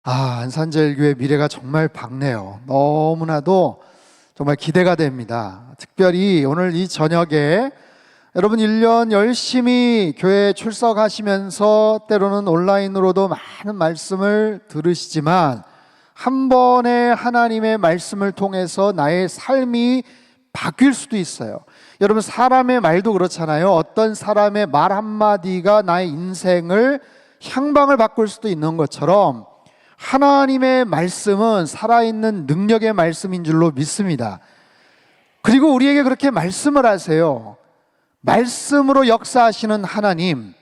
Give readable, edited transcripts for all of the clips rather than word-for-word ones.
안산제일교회 미래가 정말 밝네요. 너무나도 정말 기대가 됩니다. 특별히 오늘 이 저녁에 여러분 1년 열심히 교회에 출석하시면서 때로는 온라인으로도 많은 말씀을 들으시지만 한 번에 하나님의 말씀을 통해서 나의 삶이 바뀔 수도 있어요. 여러분, 사람의 말도 그렇잖아요. 어떤 사람의 말 한마디가 나의 인생을 향방을 바꿀 수도 있는 것처럼 하나님의 말씀은 살아있는 능력의 말씀인 줄로 믿습니다. 그리고 우리에게 그렇게 말씀을 하세요. 말씀으로 역사하시는 하나님,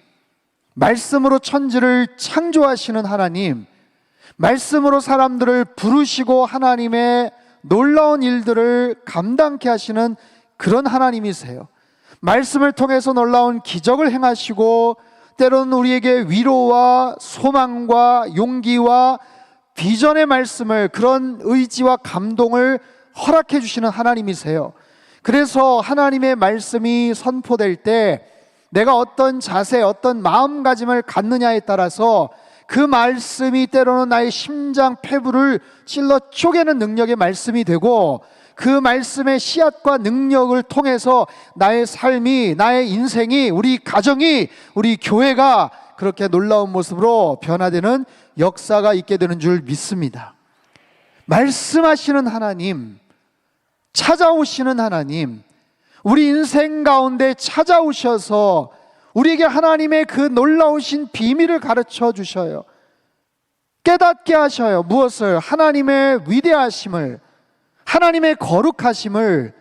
말씀으로 천지를 창조하시는 하나님, 말씀으로 사람들을 부르시고 하나님의 놀라운 일들을 감당케 하시는 그런 하나님이세요. 말씀을 통해서 놀라운 기적을 행하시고 때로는 우리에게 위로와 소망과 용기와 비전의 말씀을, 그런 의지와 감동을 허락해 주시는 하나님이세요. 그래서 하나님의 말씀이 선포될 때 내가 어떤 자세, 어떤 마음가짐을 갖느냐에 따라서 그 말씀이 때로는 나의 심장 폐부를 찔러 쪼개는 능력의 말씀이 되고, 그 말씀의 씨앗과 능력을 통해서 나의 삶이, 나의 인생이, 우리 가정이, 우리 교회가 그렇게 놀라운 모습으로 변화되는 역사가 있게 되는 줄 믿습니다. 말씀하시는 하나님, 찾아오시는 하나님, 우리 인생 가운데 찾아오셔서 우리에게 하나님의 그 놀라우신 비밀을 가르쳐 주셔요. 깨닫게 하셔요. 무엇을? 하나님의 위대하심을, 하나님의 거룩하심을,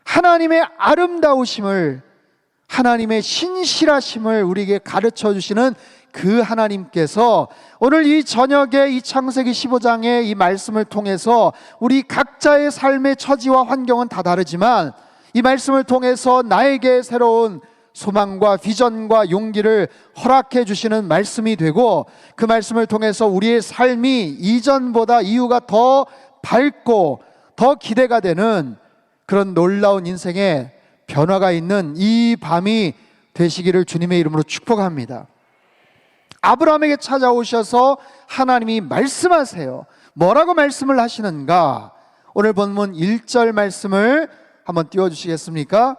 하나님의 아름다우심을, 하나님의 신실하심을 우리에게 가르쳐 주시는 그 하나님께서 오늘 이 저녁에 이 창세기 15장의 이 말씀을 통해서 우리 각자의 삶의 처지와 환경은 다 다르지만 이 말씀을 통해서 나에게 새로운 소망과 비전과 용기를 허락해 주시는 말씀이 되고, 그 말씀을 통해서 우리의 삶이 이전보다 이후가 더 밝고 더 기대가 되는 그런 놀라운 인생의 변화가 있는 이 밤이 되시기를 주님의 이름으로 축복합니다. 아브라함에게 찾아오셔서 하나님이 말씀하세요. 뭐라고 말씀을 하시는가? 오늘 본문 1절 말씀을 한번 띄워주시겠습니까?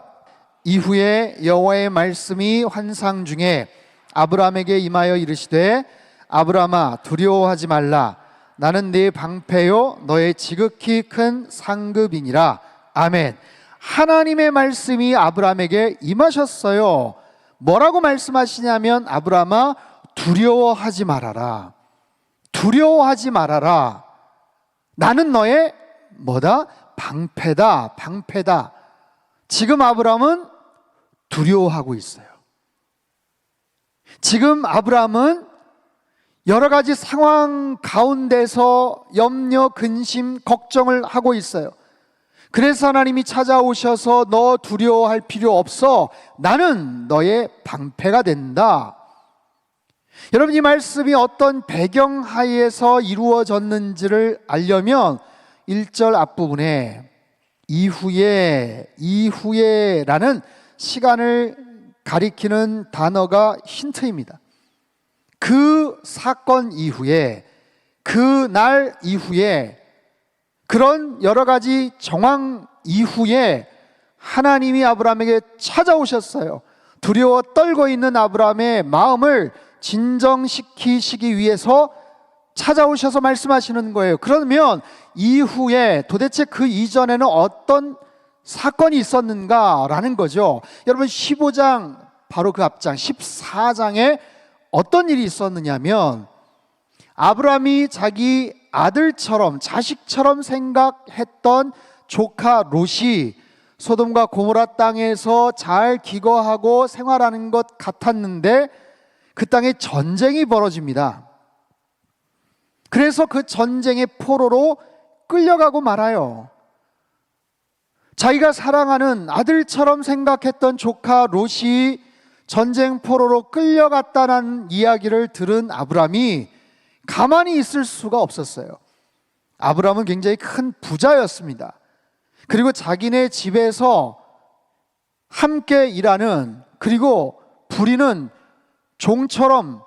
이후에 여호와의 말씀이 환상 중에 아브라함에게 임하여 이르시되 아브라함아 두려워하지 말라. 나는 네 방패요 너의 지극히 큰 상급이니라. 아멘. 하나님의 말씀이 아브라함에게 임하셨어요. 뭐라고 말씀하시냐면 아브라함아 두려워하지 말아라. 두려워하지 말아라. 나는 너의 뭐다? 방패다. 방패다. 지금 아브라함은 두려워하고 있어요. 지금 아브라함은 여러 가지 상황 가운데서 염려, 근심, 걱정을 하고 있어요. 그래서 하나님이 찾아오셔서 너 두려워할 필요 없어. 나는 너의 방패가 된다. 여러분, 이 말씀이 어떤 배경 하에서 이루어졌는지를 알려면 1절 앞부분에 이후에 라는 시간을 가리키는 단어가 힌트입니다. 그 사건 이후에, 그 날 이후에, 그런 여러 가지 정황 이후에 하나님이 아브라함에게 찾아오셨어요. 두려워 떨고 있는 아브라함의 마음을 진정시키시기 위해서 찾아오셔서 말씀하시는 거예요. 그러면 이후에 도대체 그 이전에는 어떤 사건이 있었는가라는 거죠. 여러분, 15장 바로 그 앞장 14장에 어떤 일이 있었느냐면 아브라함이 자기 아들처럼, 자식처럼 생각했던 조카 롯이 소돔과 고모라 땅에서 잘 기거하고 생활하는 것 같았는데 그 땅에 전쟁이 벌어집니다. 그래서 그 전쟁의 포로로 끌려가고 말아요. 자기가 사랑하는 아들처럼 생각했던 조카 롯이 전쟁 포로로 끌려갔다는 이야기를 들은 아브라함이 가만히 있을 수가 없었어요. 아브라함은 굉장히 큰 부자였습니다. 그리고 자기네 집에서 함께 일하는, 그리고 부리는 종처럼,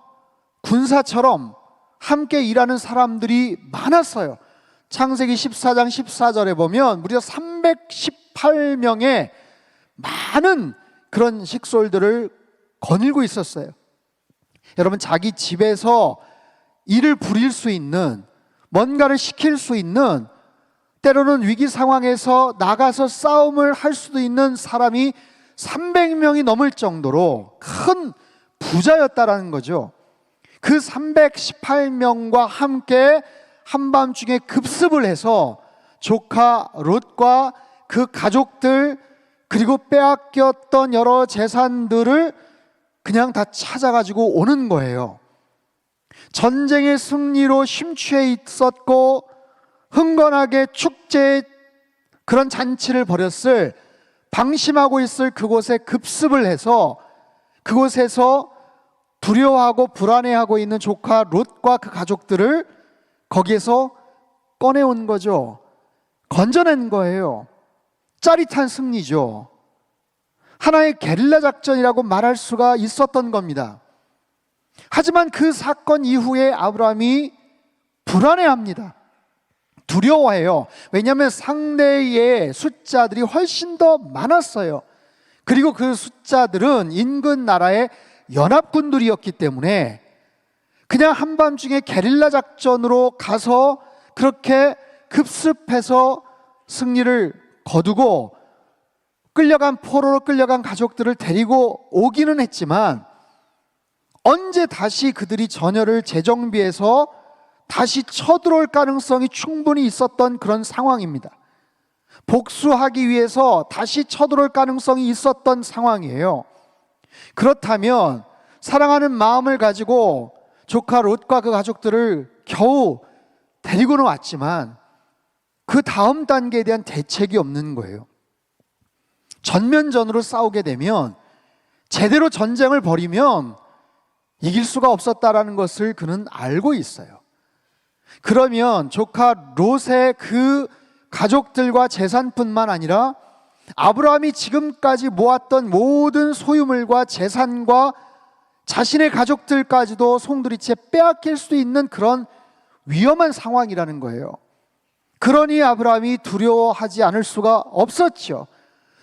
군사처럼 함께 일하는 사람들이 많았어요. 창세기 14장 14절에 보면 무려 318명의 많은 그런 식솔들을 거닐고 있었어요. 여러분, 자기 집에서 일을 부릴 수 있는, 뭔가를 시킬 수 있는, 때로는 위기 상황에서 나가서 싸움을 할 수도 있는 사람이 300명이 넘을 정도로 큰 부자였다라는 거죠. 그 318명과 함께 한밤중에 급습을 해서 조카 롯과 그 가족들, 그리고 빼앗겼던 여러 재산들을 그냥 다 찾아가지고 오는 거예요. 전쟁의 승리로 심취해 있었고 흥건하게 축제의 그런 잔치를 벌였을, 방심하고 있을 그곳에 급습을 해서 그곳에서 두려워하고 불안해하고 있는 조카 롯과 그 가족들을 거기에서 꺼내온 거죠. 건져낸 거예요. 짜릿한 승리죠. 하나의 게릴라 작전이라고 말할 수가 있었던 겁니다. 하지만 그 사건 이후에 아브라함이 불안해합니다. 두려워해요. 왜냐하면 상대의 숫자들이 훨씬 더 많았어요. 그리고 그 숫자들은 인근 나라의 연합군들이었기 때문에 그냥 한밤중에 게릴라 작전으로 가서 그렇게 급습해서 승리를 거두고 포로로 끌려간 가족들을 데리고 오기는 했지만 언제 다시 그들이 전열을 재정비해서 다시 쳐들어올 가능성이 충분히 있었던 그런 상황입니다. 복수하기 위해서 다시 쳐들어올 가능성이 있었던 상황이에요. 그렇다면 사랑하는 마음을 가지고 조카 롯과 그 가족들을 겨우 데리고는 왔지만 그 다음 단계에 대한 대책이 없는 거예요. 전면전으로 싸우게 되면, 제대로 전쟁을 벌이면 이길 수가 없었다라는 것을 그는 알고 있어요. 그러면 조카 롯의 그 가족들과 재산뿐만 아니라 아브라함이 지금까지 모았던 모든 소유물과 재산과 자신의 가족들까지도 송두리째 빼앗길 수 있는 그런 위험한 상황이라는 거예요. 그러니 아브라함이 두려워하지 않을 수가 없었죠.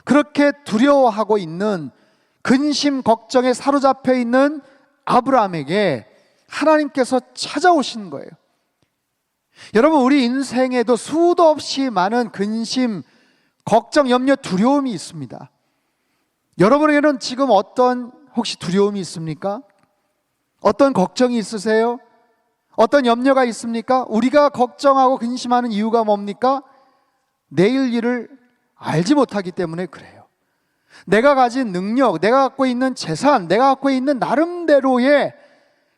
그렇게 두려워하고 있는, 근심 걱정에 사로잡혀 있는 아브라함에게 하나님께서 찾아오신 거예요. 여러분, 우리 인생에도 수도 없이 많은 근심, 걱정, 염려, 두려움이 있습니다. 여러분에게는 지금 혹시 두려움이 있습니까? 어떤 걱정이 있으세요? 어떤 염려가 있습니까? 우리가 걱정하고 근심하는 이유가 뭡니까? 내일 일을 알지 못하기 때문에 그래요. 내가 가진 능력, 내가 갖고 있는 재산, 내가 갖고 있는 나름대로의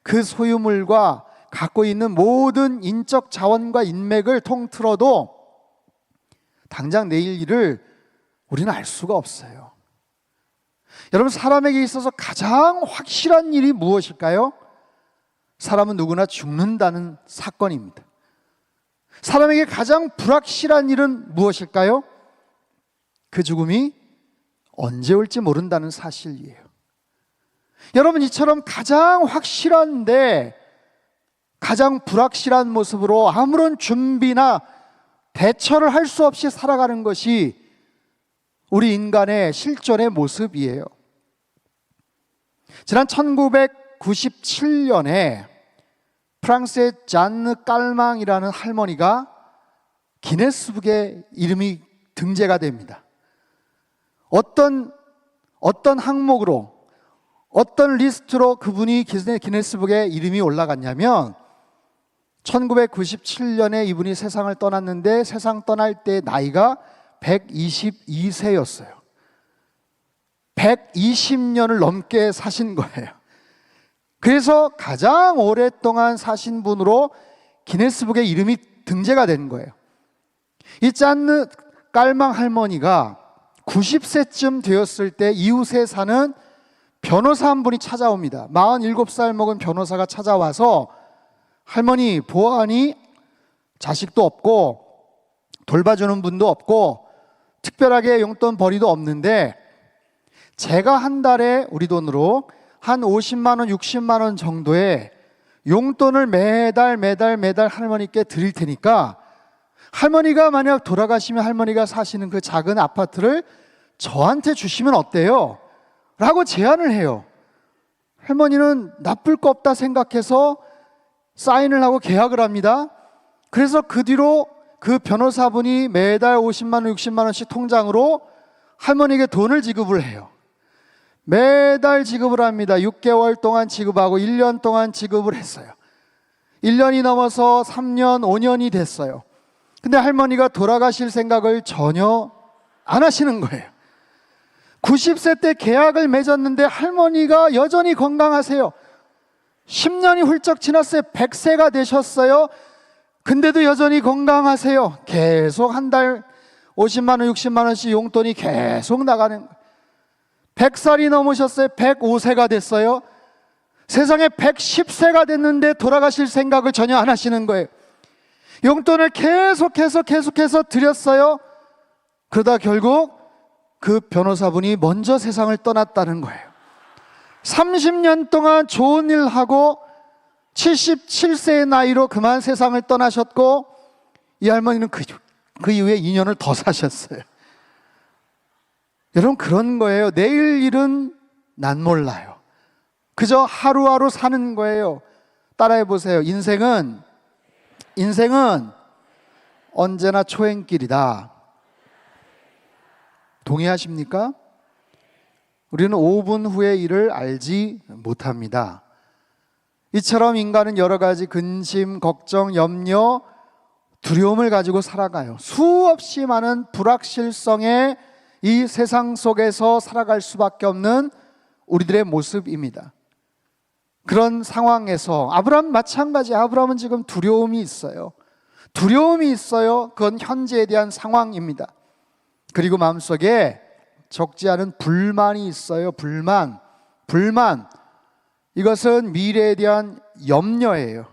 그 소유물과 갖고 있는 모든 인적 자원과 인맥을 통틀어도 당장 내일 일을 우리는 알 수가 없어요. 여러분, 사람에게 있어서 가장 확실한 일이 무엇일까요? 사람은 누구나 죽는다는 사건입니다. 사람에게 가장 불확실한 일은 무엇일까요? 그 죽음이 언제 올지 모른다는 사실이에요. 여러분, 이처럼 가장 확실한데 가장 불확실한 모습으로 아무런 준비나 대처를 할 수 없이 살아가는 것이 우리 인간의 실존의 모습이에요. 지난 1997년에 프랑스의 잔느 깔망이라는 할머니가 기네스북에 이름이 등재가 됩니다. 어떤 항목으로, 어떤 리스트로 그분이 기네스북에 이름이 올라갔냐면 1997년에 이분이 세상을 떠났는데 세상 떠날 때 나이가 122세였어요. 120년을 넘게 사신 거예요. 그래서 가장 오랫동안 사신 분으로 기네스북에 이름이 등재가 된 거예요. 이 짠느 깔망 할머니가 90세쯤 되었을 때 이웃에 사는 변호사 한 분이 찾아옵니다. 47살 먹은 변호사가 찾아와서 할머니 보아하니 자식도 없고 돌봐주는 분도 없고 특별하게 용돈 벌이도 없는데 제가 한 달에 우리 돈으로 한 50만 원, 60만 원 정도의 용돈을 매달 할머니께 드릴 테니까 할머니가 만약 돌아가시면 할머니가 사시는 그 작은 아파트를 저한테 주시면 어때요? 라고 제안을 해요. 할머니는 나쁠 거 없다 생각해서 사인을 하고 계약을 합니다. 그래서 그 뒤로 그 변호사분이 매달 50만 원, 60만 원씩 통장으로 할머니에게 돈을 지급을 해요. 매달 지급을 합니다. 6개월 동안 지급하고 1년 동안 지급을 했어요. 1년이 넘어서 3년, 5년이 됐어요. 근데 할머니가 돌아가실 생각을 전혀 안 하시는 거예요. 90세 때 계약을 맺었는데 할머니가 여전히 건강하세요. 10년이 훌쩍 지났어요. 100세가 되셨어요. 근데도 여전히 건강하세요. 계속 한 달 50만 원, 60만 원씩 용돈이 계속 나가는 거예요. 100살이 넘으셨어요. 105세가 됐어요. 세상에 110세가 됐는데 돌아가실 생각을 전혀 안 하시는 거예요. 용돈을 계속해서 드렸어요. 그러다 결국 그 변호사분이 먼저 세상을 떠났다는 거예요. 30년 동안 좋은 일 하고 77세의 나이로 그만 세상을 떠나셨고, 이 할머니는 그 이후에 2년을 더 사셨어요. 여러분, 그런 거예요. 내일 일은 난 몰라요. 그저 하루하루 사는 거예요. 따라해 보세요. 인생은 언제나 초행길이다. 동의하십니까? 우리는 5분 후의 일을 알지 못합니다. 이처럼 인간은 여러 가지 근심, 걱정, 염려, 두려움을 가지고 살아가요. 수없이 많은 불확실성의 이 세상 속에서 살아갈 수밖에 없는 우리들의 모습입니다. 그런 상황에서 아브라함 마찬가지, 아브라함은 지금 두려움이 있어요. 그건 현재에 대한 상황입니다. 그리고 마음속에 적지 않은 불만이 있어요. 불만. 이것은 미래에 대한 염려예요.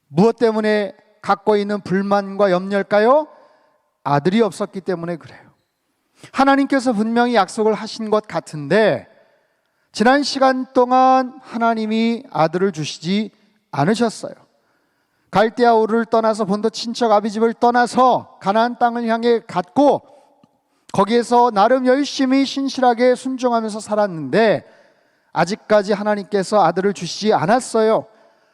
무엇 때문에 갖고 있는 불만과 염려일까요? 아들이 없었기 때문에 그래요. 하나님께서 분명히 약속을 하신 것 같은데 지난 시간 동안 하나님이 아들을 주시지 않으셨어요. 갈대아 우르를 떠나서 본토 친척 아비집을 떠나서 가나안 땅을 향해 갔고, 거기에서 나름 열심히 신실하게 순종하면서 살았는데 아직까지 하나님께서 아들을 주시지 않았어요.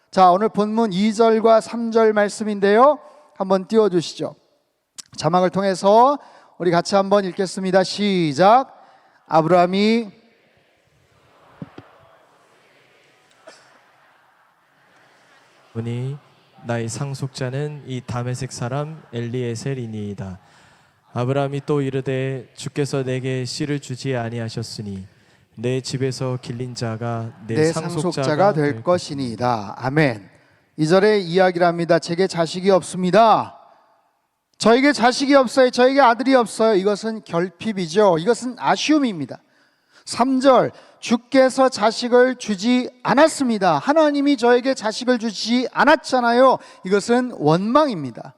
자, 오늘 본문 2절과 3절 말씀인데요, 한번 띄워주시죠. 자막을 통해서 우리 같이 한번 읽겠습니다. 시작. 아브라함이 보니 나의 상속자는 이 다메섹 사람 엘리에셀이니이다. 아브라함이 또 이르되 주께서 내게 씨를 주지 아니하셨으니 내 집에서 길린 자가 내 상속자가 될 것이니이다. 아멘. 2절에 이야기를 합니다. 제게 자식이 없습니다. 저에게 자식이 없어요. 저에게 아들이 없어요. 이것은 결핍이죠. 이것은 아쉬움입니다. 3절, 주께서 자식을 주지 않았습니다. 하나님이 저에게 자식을 주지 않았잖아요. 이것은 원망입니다.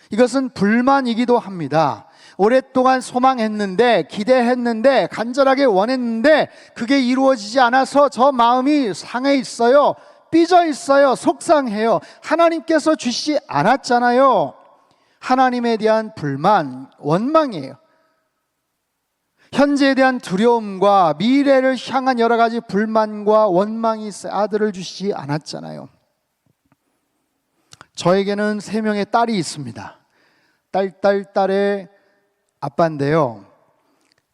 이것은 불만이기도 합니다. 오랫동안 소망했는데, 기대했는데, 간절하게 원했는데 그게 이루어지지 않아서 저 마음이 상해 있어요. 삐져 있어요. 속상해요. 하나님께서 주시지 않았잖아요. 하나님에 대한 불만, 원망이에요. 현재에 대한 두려움과 미래를 향한 여러 가지 불만과 원망이 있어요. 아들을 주시지 않았잖아요. 저에게는 3명의 딸이 있습니다. 딸의 아빠인데요,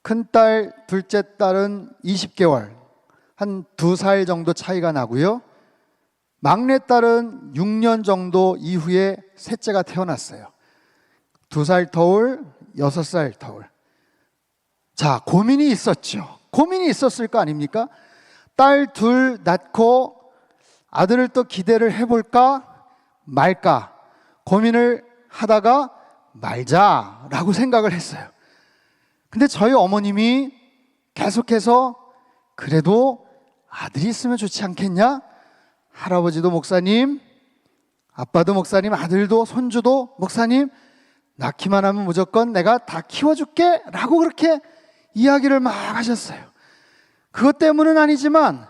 큰딸, 둘째 딸은 20개월, 한 2살 정도 차이가 나고요, 막내딸은 6년 정도 이후에 셋째가 태어났어요. 2살 터울, 6살 터울. 자, 고민이 있었죠. 고민이 있었을 거 아닙니까? 딸 둘 낳고 아들을 또 기대를 해볼까 말까 고민을 하다가 말자라고 생각을 했어요. 근데 저희 어머님이 계속해서 그래도 아들이 있으면 좋지 않겠냐? 할아버지도 목사님, 아빠도 목사님, 아들도 손주도 목사님, 낳기만 하면 무조건 내가 다 키워줄게 라고 그렇게 이야기를 막 하셨어요. 그것 때문은 아니지만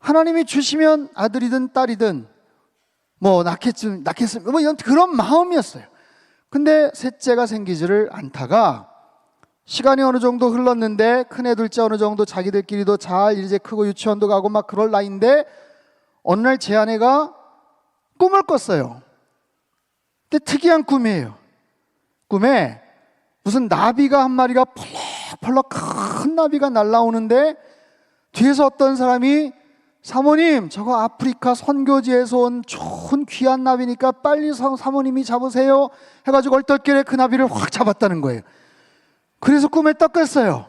하나님이 주시면 아들이든 딸이든 뭐 낳겠으면 뭐 이런 그런 마음이었어요. 근데 셋째가 생기지를 않다가 시간이 어느 정도 흘렀는데 큰애 둘째 어느 정도 자기들끼리도 잘 이제 크고 유치원도 가고 막 그럴 나이인데 어느 날 제 아내가 꿈을 꿨어요. 근데 특이한 꿈이에요. 꿈에 무슨 나비가 한 마리가 펄럭펄럭 큰 나비가 날아오는데 뒤에서 어떤 사람이 사모님 저거 아프리카 선교지에서 온 좋은 귀한 나비니까 빨리 사모님이 잡으세요 해가지고 얼떨결에 그 나비를 확 잡았다는 거예요. 그래서 꿈에 딱 깼어요.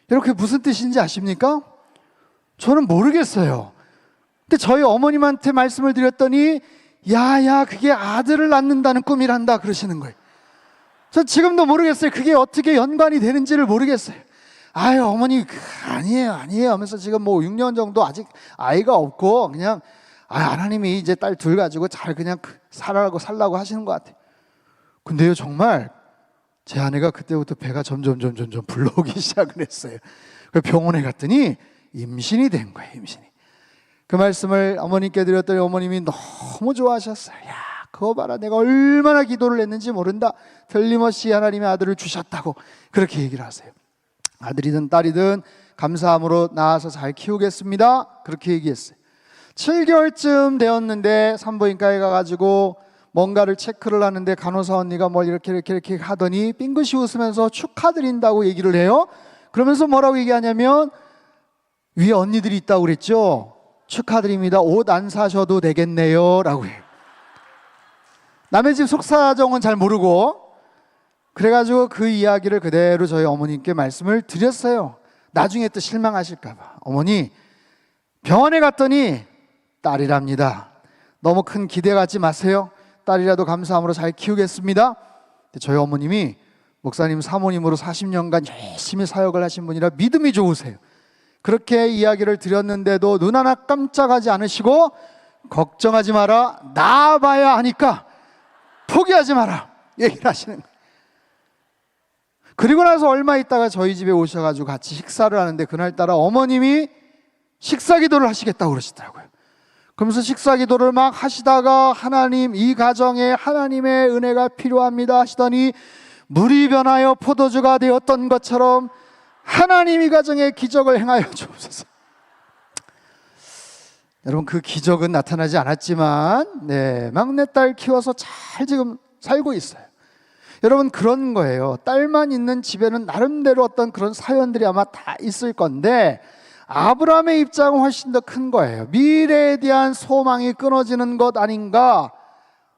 이렇게 무슨 뜻인지 아십니까? 저는 모르겠어요. 근데 저희 어머님한테 말씀을 드렸더니 야야 그게 아들을 낳는다는 꿈이란다 그러시는 거예요. 전 지금도 모르겠어요. 그게 어떻게 연관이 되는지를 모르겠어요. 아유 어머니 아니에요 하면서 지금 뭐 6년 정도 아직 아이가 없고 그냥 하나님이 이제 딸 둘 가지고 잘 그냥 살라고 하시는 것 같아요. 근데요 정말 제 아내가 그때부터 배가 점점 불러오기 시작을 했어요. 그래서 병원에 갔더니 임신이 된 거예요. 임신이. 그 말씀을 어머님께 드렸더니 어머님이 너무 좋아하셨어요. 야 그거 봐라 내가 얼마나 기도를 했는지 모른다. 틀림없이 하나님의 아들을 주셨다고 그렇게 얘기를 하세요. 아들이든 딸이든 감사함으로 낳아서 잘 키우겠습니다. 그렇게 얘기했어요. 7개월쯤 되었는데 산부인과에 가가지고 뭔가를 체크를 하는데 간호사 언니가 뭘 이렇게 하더니 빙긋이 웃으면서 축하드린다고 얘기를 해요. 그러면서 뭐라고 얘기하냐면 위에 언니들이 있다고 그랬죠. 축하드립니다. 옷 안 사셔도 되겠네요 라고 해요. 남의 집 속사정은 잘 모르고 그래가지고 그 이야기를 그대로 저희 어머님께 말씀을 드렸어요. 나중에 또 실망하실까봐. 어머니 병원에 갔더니 딸이랍니다. 너무 큰 기대 갖지 마세요. 딸이라도 감사함으로 잘 키우겠습니다. 저희 어머님이 목사님 사모님으로 40년간 열심히 사역을 하신 분이라 믿음이 좋으세요. 그렇게 이야기를 드렸는데도 눈 하나 깜짝하지 않으시고 걱정하지 마라 낳아봐야 하니까 포기하지 마라 얘기를 하시는 거예요. 그리고 나서 얼마 있다가 저희 집에 오셔가지고 같이 식사를 하는데 그날따라 어머님이 식사 기도를 하시겠다고 그러시더라고요. 그러면서 식사 기도를 막 하시다가 하나님 이 가정에 하나님의 은혜가 필요합니다 하시더니 물이 변하여 포도주가 되었던 것처럼 하나님 이 가정에 기적을 행하여 주옵소서. 여러분 그 기적은 나타나지 않았지만 막내딸 키워서 잘 지금 살고 있어요. 여러분 그런 거예요. 딸만 있는 집에는 나름대로 어떤 그런 사연들이 아마 다 있을 건데 아브라함의 입장은 훨씬 더 큰 거예요. 미래에 대한 소망이 끊어지는 것 아닌가.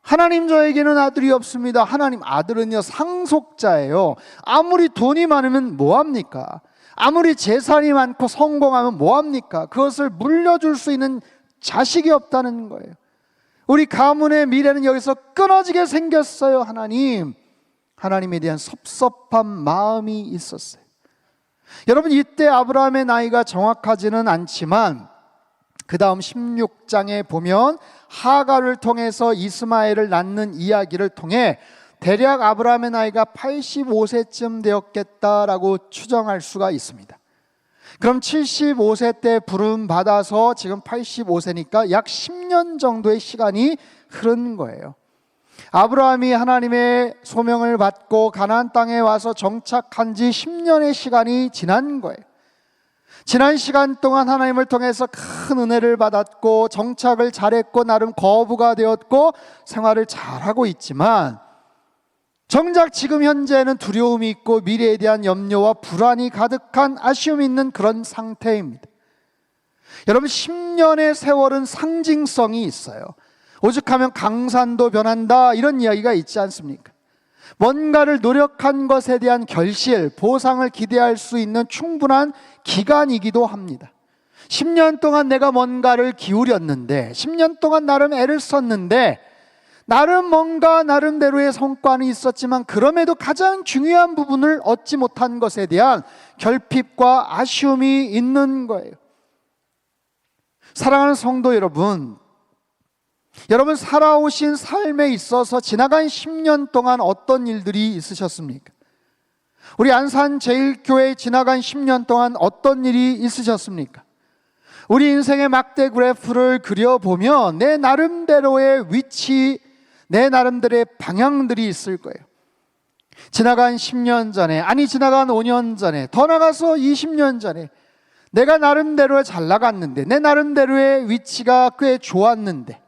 하나님 저에게는 아들이 없습니다. 하나님 아들은요 상속자예요. 아무리 돈이 많으면 뭐합니까? 아무리 재산이 많고 성공하면 뭐합니까? 그것을 물려줄 수 있는 자식이 없다는 거예요. 우리 가문의 미래는 여기서 끊어지게 생겼어요. 하나님에 대한 섭섭한 마음이 있었어요. 여러분 이때 아브라함의 나이가 정확하지는 않지만 그 다음 16장에 보면 하갈을 통해서 이스마엘을 낳는 이야기를 통해 대략 아브라함의 나이가 85세쯤 되었겠다라고 추정할 수가 있습니다. 그럼 75세 때 부름 받아서 지금 85세니까 약 10년 정도의 시간이 흐른 거예요. 아브라함이 하나님의 소명을 받고 가나안 땅에 와서 정착한 지 10년의 시간이 지난 거예요. 지난 시간 동안 하나님을 통해서 큰 은혜를 받았고 정착을 잘했고 나름 거부가 되었고 생활을 잘하고 있지만 정작 지금 현재는 두려움이 있고 미래에 대한 염려와 불안이 가득한 아쉬움이 있는 그런 상태입니다. 여러분 10년의 세월은 상징성이 있어요. 오죽하면 강산도 변한다 이런 이야기가 있지 않습니까? 뭔가를 노력한 것에 대한 결실, 보상을 기대할 수 있는 충분한 기간이기도 합니다. 10년 동안 내가 뭔가를 기울였는데 10년 동안 나름 애를 썼는데 나름 뭔가 나름대로의 성과는 있었지만 그럼에도 가장 중요한 부분을 얻지 못한 것에 대한 결핍과 아쉬움이 있는 거예요. 사랑하는 성도 여러분, 여러분 살아오신 삶에 있어서 지나간 10년 동안 어떤 일들이 있으셨습니까? 우리 안산 제일교회에 지나간 10년 동안 어떤 일이 있으셨습니까? 우리 인생의 막대 그래프를 그려보면 내 나름대로의 위치, 내 나름대로의 방향들이 있을 거예요. 지나간 10년 전에, 아니 지나간 5년 전에, 더 나가서 20년 전에 내가 나름대로 잘 나갔는데, 내 나름대로의 위치가 꽤 좋았는데,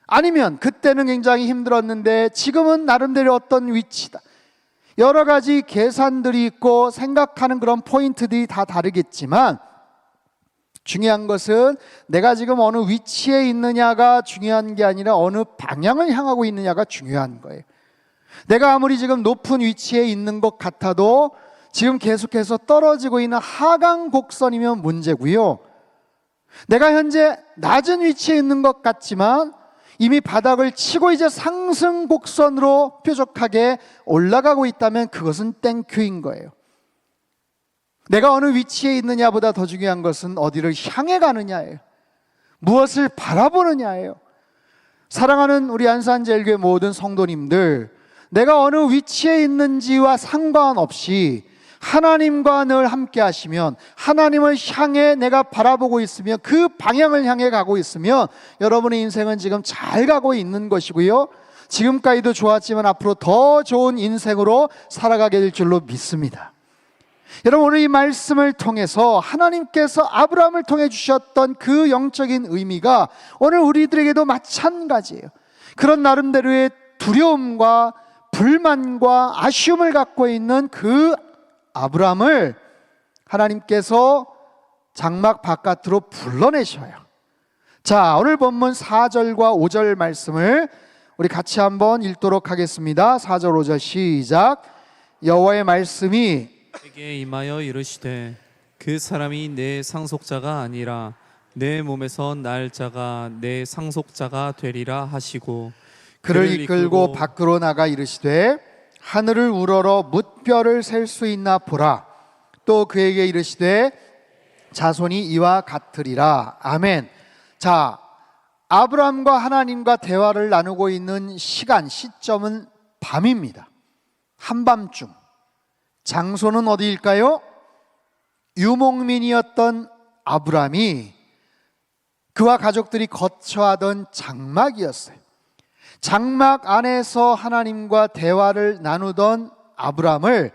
아니면 그때는 굉장히 힘들었는데 지금은 나름대로 어떤 위치다. 여러 가지 계산들이 있고 생각하는 그런 포인트들이 다 다르겠지만, 중요한 것은 내가 지금 어느 위치에 있느냐가 중요한 게 아니라 어느 방향을 향하고 있느냐가 중요한 거예요. 내가 아무리 지금 높은 위치에 있는 것 같아도 지금 계속해서 떨어지고 있는 하강 곡선이면 문제고요. 내가 현재 낮은 위치에 있는 것 같지만 이미 바닥을 치고 이제 상승 곡선으로 뾰족하게 올라가고 있다면 그것은 땡큐인 거예요. 내가 어느 위치에 있느냐보다 더 중요한 것은 어디를 향해 가느냐예요. 무엇을 바라보느냐예요. 사랑하는 우리 안산제일교회 모든 성도님들, 내가 어느 위치에 있는지와 상관없이 하나님과 늘 함께 하시면, 하나님을 향해 내가 바라보고 있으면, 그 방향을 향해 가고 있으면 여러분의 인생은 지금 잘 가고 있는 것이고요, 지금까지도 좋았지만 앞으로 더 좋은 인생으로 살아가게 될 줄로 믿습니다. 여러분, 오늘 이 말씀을 통해서 하나님께서 아브라함을 통해 주셨던 그 영적인 의미가 오늘 우리들에게도 마찬가지예요. 그런 나름대로의 두려움과 불만과 아쉬움을 갖고 있는 그 아브라함을 하나님께서 장막 바깥으로 불러내셔요. 자, 오늘 본문 4절과 5절 말씀을 우리 같이 한번 읽도록 하겠습니다. 4절 5절 시작. 여호와의 말씀이 내게 임하여 이르시되 그 사람이 내 상속자가 아니라 내 몸에서 날 자가 내 상속자가 되리라 하시고, 그를 이끌고 밖으로 나가 이르시되 하늘을 우러러 뭇별을 셀 수 있나 보라. 또 그에게 이르시되 자손이 이와 같으리라. 아멘. 자, 아브라함과 하나님과 대화를 나누고 있는 시점은 밤입니다. 한밤중. 장소는 어디일까요? 유목민이었던 아브라함이 그와 가족들이 거처하던 장막이었어요. 장막 안에서 하나님과 대화를 나누던 아브라함을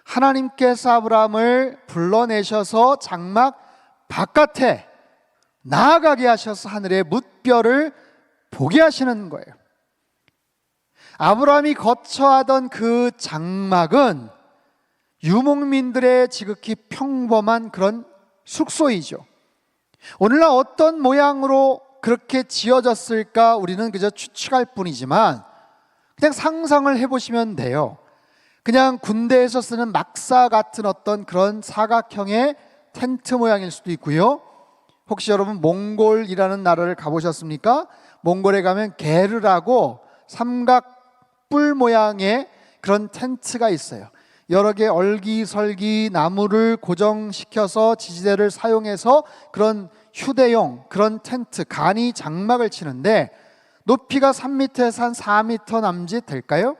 하나님께서 아브라함을 불러내셔서 장막 바깥에 나아가게 하셔서 하늘의 뭇별을 보게 하시는 거예요. 아브라함이 거처하던 그 장막은 유목민들의 지극히 평범한 그런 숙소이죠. 오늘날 어떤 모양으로 그렇게 지어졌을까 우리는 그저 추측할 뿐이지만 그냥 상상을 해보시면 돼요. 그냥 군대에서 쓰는 막사 같은 어떤 그런 사각형의 텐트 모양일 수도 있고요. 혹시 여러분 몽골이라는 나라를 가보셨습니까? 몽골에 가면 게르라고 삼각뿔 모양의 그런 텐트가 있어요. 여러 개 얼기설기 나무를 고정시켜서 지지대를 사용해서 그런 휴대용 그런 텐트, 간이 장막을 치는데 높이가 3m에서 한 4m 남짓 될까요?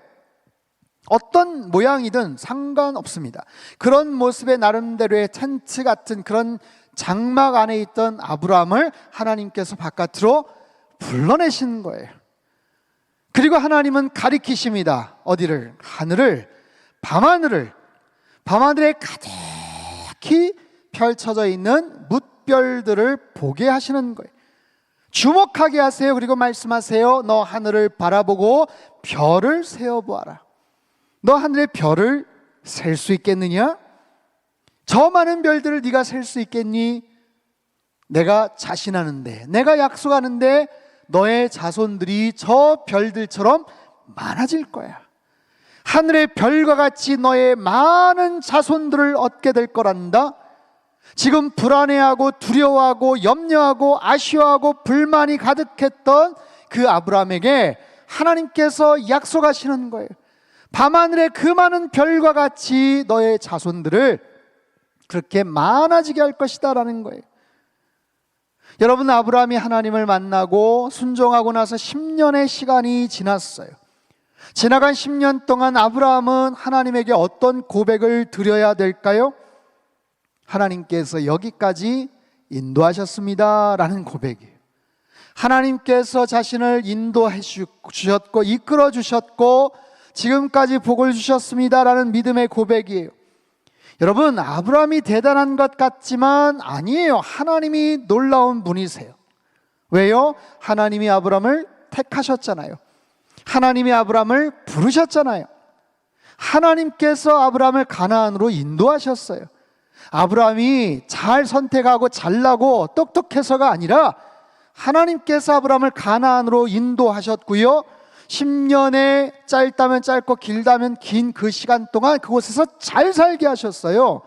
어떤 모양이든 상관없습니다. 그런 모습의 나름대로의 텐트 같은 그런 장막 안에 있던 아브라함을 하나님께서 바깥으로 불러내시는 거예요. 그리고 하나님은 가리키십니다. 어디를? 하늘을, 밤하늘을, 밤하늘에 가득히 펼쳐져 있는 뭇별들을 보게 하시는 거예요. 주목하게 하세요. 그리고 말씀하세요. 너 하늘을 바라보고 별을 세어보아라. 너 하늘의 별을 셀 수 있겠느냐? 저 많은 별들을 네가 셀 수 있겠니? 내가 자신하는데, 내가 약속하는데 너의 자손들이 저 별들처럼 많아질 거야. 하늘의 별과 같이 너의 많은 자손들을 얻게 될 거란다. 지금 불안해하고 두려워하고 염려하고 아쉬워하고 불만이 가득했던 그 아브라함에게 하나님께서 약속하시는 거예요. 밤하늘의 그 많은 별과 같이 너의 자손들을 그렇게 많아지게 할 것이다 라는 거예요. 여러분, 아브라함이 하나님을 만나고 순종하고 나서 10년의 시간이 지났어요. 지나간 10년 동안 아브라함은 하나님에게 어떤 고백을 드려야 될까요? 하나님께서 여기까지 인도하셨습니다라는 고백이에요. 하나님께서 자신을 인도해 주셨고 이끌어 주셨고 지금까지 복을 주셨습니다라는 믿음의 고백이에요. 여러분, 아브라함이 대단한 것 같지만 아니에요. 하나님이 놀라운 분이세요. 왜요? 하나님이 아브라함을 택하셨잖아요. 하나님이 아브라함을 부르셨잖아요. 하나님께서 아브라함을 가나안으로 인도하셨어요. 아브라함이 잘 선택하고 잘나고 똑똑해서가 아니라 하나님께서 아브라함을 가나안으로 인도하셨고요, 10년의 짧다면 짧고 길다면 긴 그 시간 동안 그곳에서 잘 살게 하셨어요.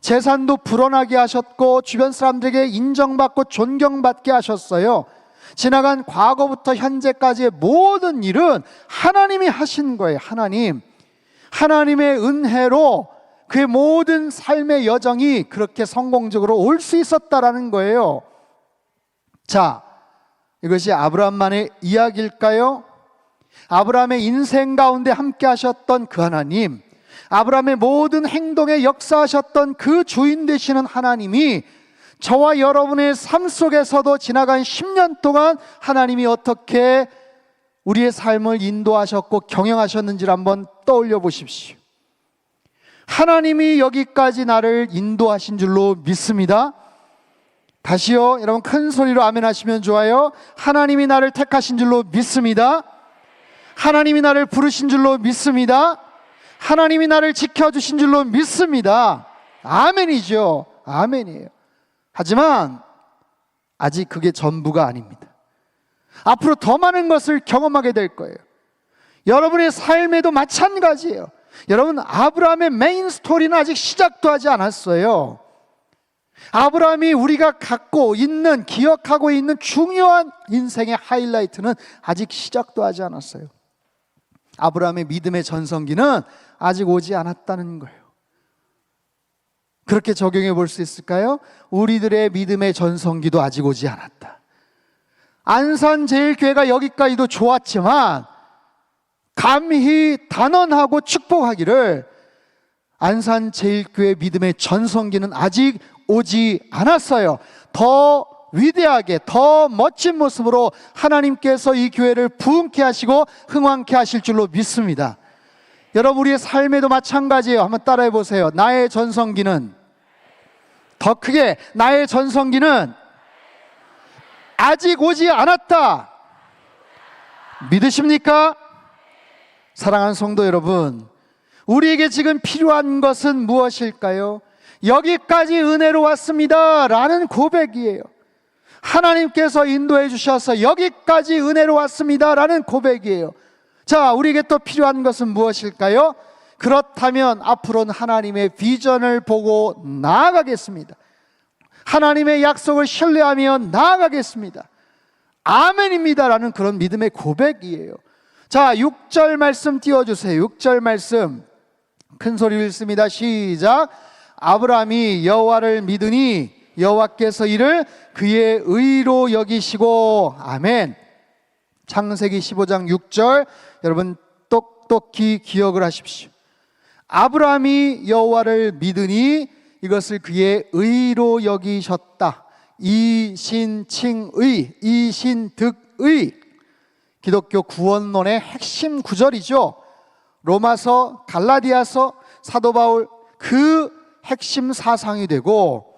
재산도 불어나게 하셨고 주변 사람들에게 인정받고 존경받게 하셨어요. 지나간 과거부터 현재까지의 모든 일은 하나님이 하신 거예요. 하나님의 은혜로 그의 모든 삶의 여정이 그렇게 성공적으로 올 수 있었다라는 거예요. 자, 이것이 아브라함만의 이야기일까요? 아브라함의 인생 가운데 함께 하셨던 그 하나님, 아브라함의 모든 행동에 역사하셨던 그 주인 되시는 하나님이 저와 여러분의 삶 속에서도 지나간 10년 동안 하나님이 어떻게 우리의 삶을 인도하셨고 경영하셨는지를 한번 떠올려 보십시오. 하나님이 여기까지 나를 인도하신 줄로 믿습니다. 다시요, 여러분 큰 소리로 아멘 하시면 좋아요. 하나님이 나를 택하신 줄로 믿습니다. 하나님이 나를 부르신 줄로 믿습니다. 하나님이 나를 지켜주신 줄로 믿습니다. 아멘이죠. 아멘이에요. 하지만 아직 그게 전부가 아닙니다. 앞으로 더 많은 것을 경험하게 될 거예요. 여러분의 삶에도 마찬가지예요. 여러분, 아브라함의 메인 스토리는 아직 시작도 하지 않았어요. 아브라함이 우리가 갖고 있는, 기억하고 있는 중요한 인생의 하이라이트는 아직 시작도 하지 않았어요. 아브라함의 믿음의 전성기는 아직 오지 않았다는 거예요. 그렇게 적용해 볼 수 있을까요? 우리들의 믿음의 전성기도 아직 오지 않았다. 안산제일교회가 여기까지도 좋았지만 감히 단언하고 축복하기를 안산제일교회 믿음의 전성기는 아직 오지 않았어요. 더 위대하게, 더 멋진 모습으로 하나님께서 이 교회를 부흥케 하시고 흥왕케 하실 줄로 믿습니다. 여러분, 우리의 삶에도 마찬가지예요. 한번 따라해 보세요. 나의 전성기는, 더 크게, 나의 전성기는 아직 오지 않았다. 믿으십니까? 사랑하는 성도 여러분, 우리에게 지금 필요한 것은 무엇일까요? 여기까지 은혜로 왔습니다 라는 고백이에요. 하나님께서 인도해 주셔서 여기까지 은혜로 왔습니다 라는 고백이에요. 자, 우리에게 또 필요한 것은 무엇일까요? 그렇다면 앞으로는 하나님의 비전을 보고 나아가겠습니다. 하나님의 약속을 신뢰하며 나아가겠습니다. 아멘입니다 라는 그런 믿음의 고백이에요. 자, 6절 말씀 띄워주세요. 6절 말씀 큰 소리로 읽습니다. 시작. 아브라함이 여호와를 믿으니 여호와께서 이를 그의 의로 여기시고. 아멘. 창세기 15장 6절 여러분 똑똑히 기억을 하십시오. 아브라함이 여호와를 믿으니 이것을 그의 의로 여기셨다. 이신칭의, 이신득의, 기독교 구원론의 핵심 구절이죠. 로마서, 갈라디아서, 사도 바울 그 핵심 사상이 되고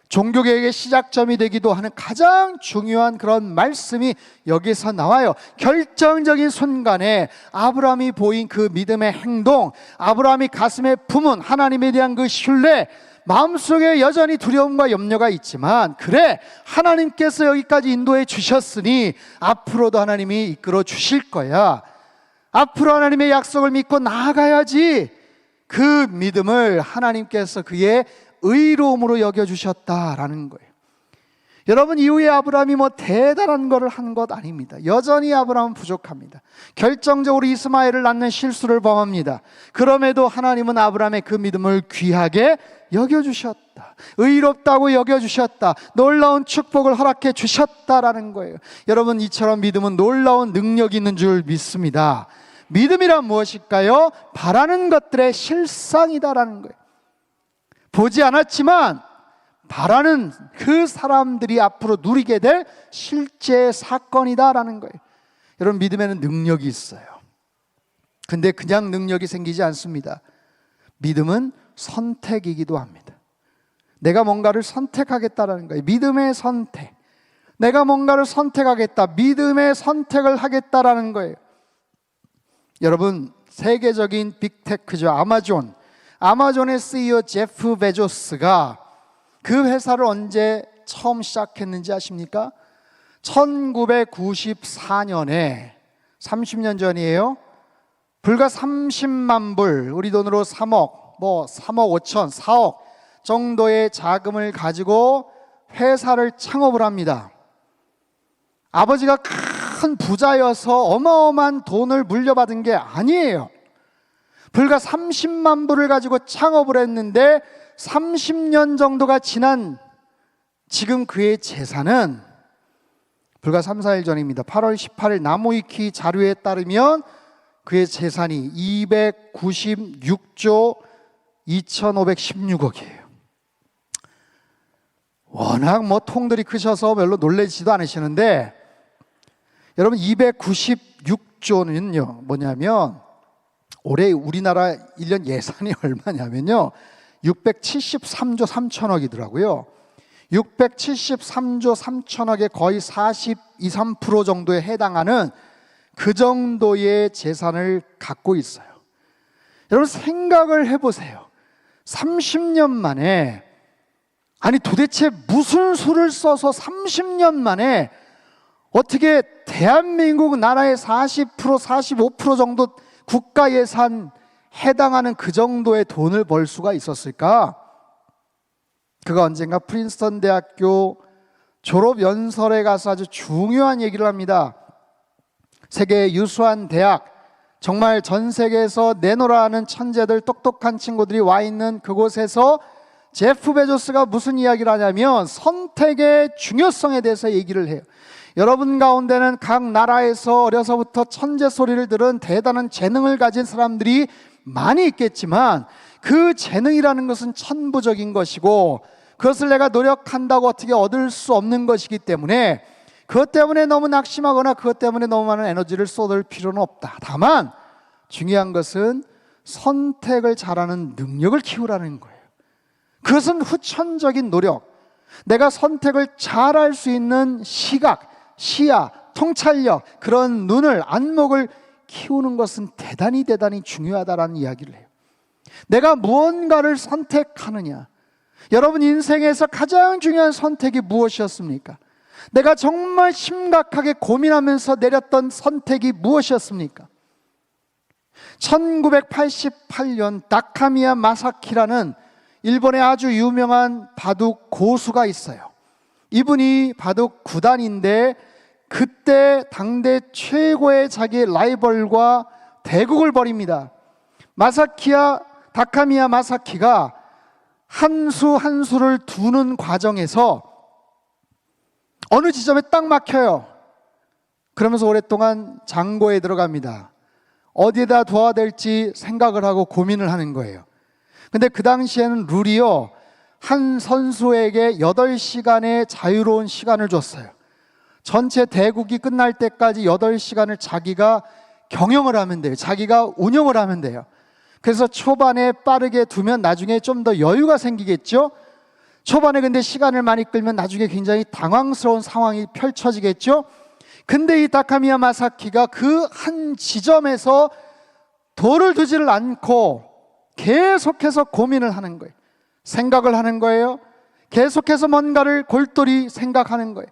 종교개혁의 시작점이 되기도 하는 가장 중요한 그런 말씀이 여기서 나와요. 결정적인 순간에 아브라함이 보인 그 믿음의 행동, 아브라함이 가슴에 품은 하나님에 대한 그 신뢰, 마음속에 여전히 두려움과 염려가 있지만, 그래, 하나님께서 여기까지 인도해 주셨으니 앞으로도 하나님이 이끌어 주실 거야, 앞으로 하나님의 약속을 믿고 나아가야지, 그 믿음을 하나님께서 그의 의로움으로 여겨주셨다라는 거예요. 여러분, 이후에 아브라함이 뭐 대단한 것을 한 것 아닙니다. 여전히 아브라함은 부족합니다. 결정적으로 이스마엘을 낳는 실수를 범합니다. 그럼에도 하나님은 아브라함의 그 믿음을 귀하게 여겨주셨다, 의롭다고 여겨주셨다, 놀라운 축복을 허락해 주셨다라는 거예요. 여러분, 이처럼 믿음은 놀라운 능력이 있는 줄 믿습니다. 믿음이란 무엇일까요? 바라는 것들의 실상이다라는 거예요. 보지 않았지만 바라는 그 사람들이 앞으로 누리게 될 실제 사건이다라는 거예요. 여러분, 믿음에는 능력이 있어요. 근데 그냥 능력이 생기지 않습니다. 믿음은 선택이기도 합니다. 내가 뭔가를 선택하겠다라는 거예요. 믿음의 선택. 내가 뭔가를 선택하겠다, 믿음의 선택을 하겠다라는 거예요. 여러분, 세계적인 빅테크죠. 아마존의 CEO 제프 베조스가 그 회사를 언제 처음 시작했는지 아십니까? 1994년에 30년 전이에요. 불과 30만 불, 우리 돈으로 3억 5천, 4억 정도의 자금을 가지고 회사를 창업을 합니다. 아버지가 큰 부자여서 어마어마한 돈을 물려받은 게 아니에요. 불과 30만 불을 가지고 창업을 했는데 30년 정도가 지난 지금 그의 재산은 불과 3, 4일 전입니다. 8월 18일 나무위키 자료에 따르면 그의 재산이 296조 2516억이에요. 워낙 통들이 크셔서 별로 놀라지도 않으시는데, 여러분, 296조는요 뭐냐면 올해 우리나라 1년 예산이 얼마냐면요 673조 3천억이더라고요. 673조 3천억의 거의 42, 3% 정도에 해당하는 그 정도의 재산을 갖고 있어요. 여러분, 생각을 해보세요. 30년 만에, 아니 도대체 무슨 수를 써서 30년 만에 어떻게 대한민국 나라의 40%, 45% 정도 국가 예산 해당하는 그 정도의 돈을 벌 수가 있었을까? 그가 언젠가 프린스턴 대학교 졸업 연설에 가서 아주 중요한 얘기를 합니다. 세계의 유수한 대학, 정말 전 세계에서 내노라 하는 천재들, 똑똑한 친구들이 와 있는 그곳에서 제프 베조스가 무슨 이야기를 하냐면 선택의 중요성에 대해서 얘기를 해요. 여러분 가운데는 각 나라에서 어려서부터 천재 소리를 들은 대단한 재능을 가진 사람들이 많이 있겠지만 그 재능이라는 것은 천부적인 것이고 그것을 내가 노력한다고 어떻게 얻을 수 없는 것이기 때문에 그것 때문에 너무 낙심하거나 그것 때문에 너무 많은 에너지를 쏟을 필요는 없다. 다만 중요한 것은 선택을 잘하는 능력을 키우라는 거예요. 그것은 후천적인 노력, 내가 선택을 잘할 수 있는 시각, 시야, 통찰력, 그런 눈을, 안목을 키우는 것은 대단히 중요하다라는 이야기를 해요. 내가 무언가를 선택하느냐, 여러분 인생에서 가장 중요한 선택이 무엇이었습니까? 내가 정말 심각하게 고민하면서 내렸던 선택이 무엇이었습니까? 1988년 다카미야 마사키라는 일본의 아주 유명한 바둑 고수가 있어요. 이분이 바둑 구단인데 그때 당대 최고의 자기의 라이벌과 대국을 벌입니다. 다카미야 마사키가 한 수 한 수를 두는 과정에서 어느 지점에 딱 막혀요. 그러면서 오랫동안 장고에 들어갑니다. 어디에다 둬야 될지 생각을 하고 고민을 하는 거예요. 근데 그 당시에는 룰이요, 한 선수에게 8시간의 자유로운 시간을 줬어요. 전체 대국이 끝날 때까지 8시간을 자기가 경영을 하면 돼요. 자기가 운영을 하면 돼요. 그래서 초반에 빠르게 두면 나중에 좀 더 여유가 생기겠죠. 초반에 근데 시간을 많이 끌면 나중에 굉장히 당황스러운 상황이 펼쳐지겠죠. 근데 이 다카미야 마사키가 그 한 지점에서 돌을 두지를 않고 계속해서 고민을 하는 거예요. 생각을 하는 거예요. 계속해서 뭔가를 골똘히 생각하는 거예요.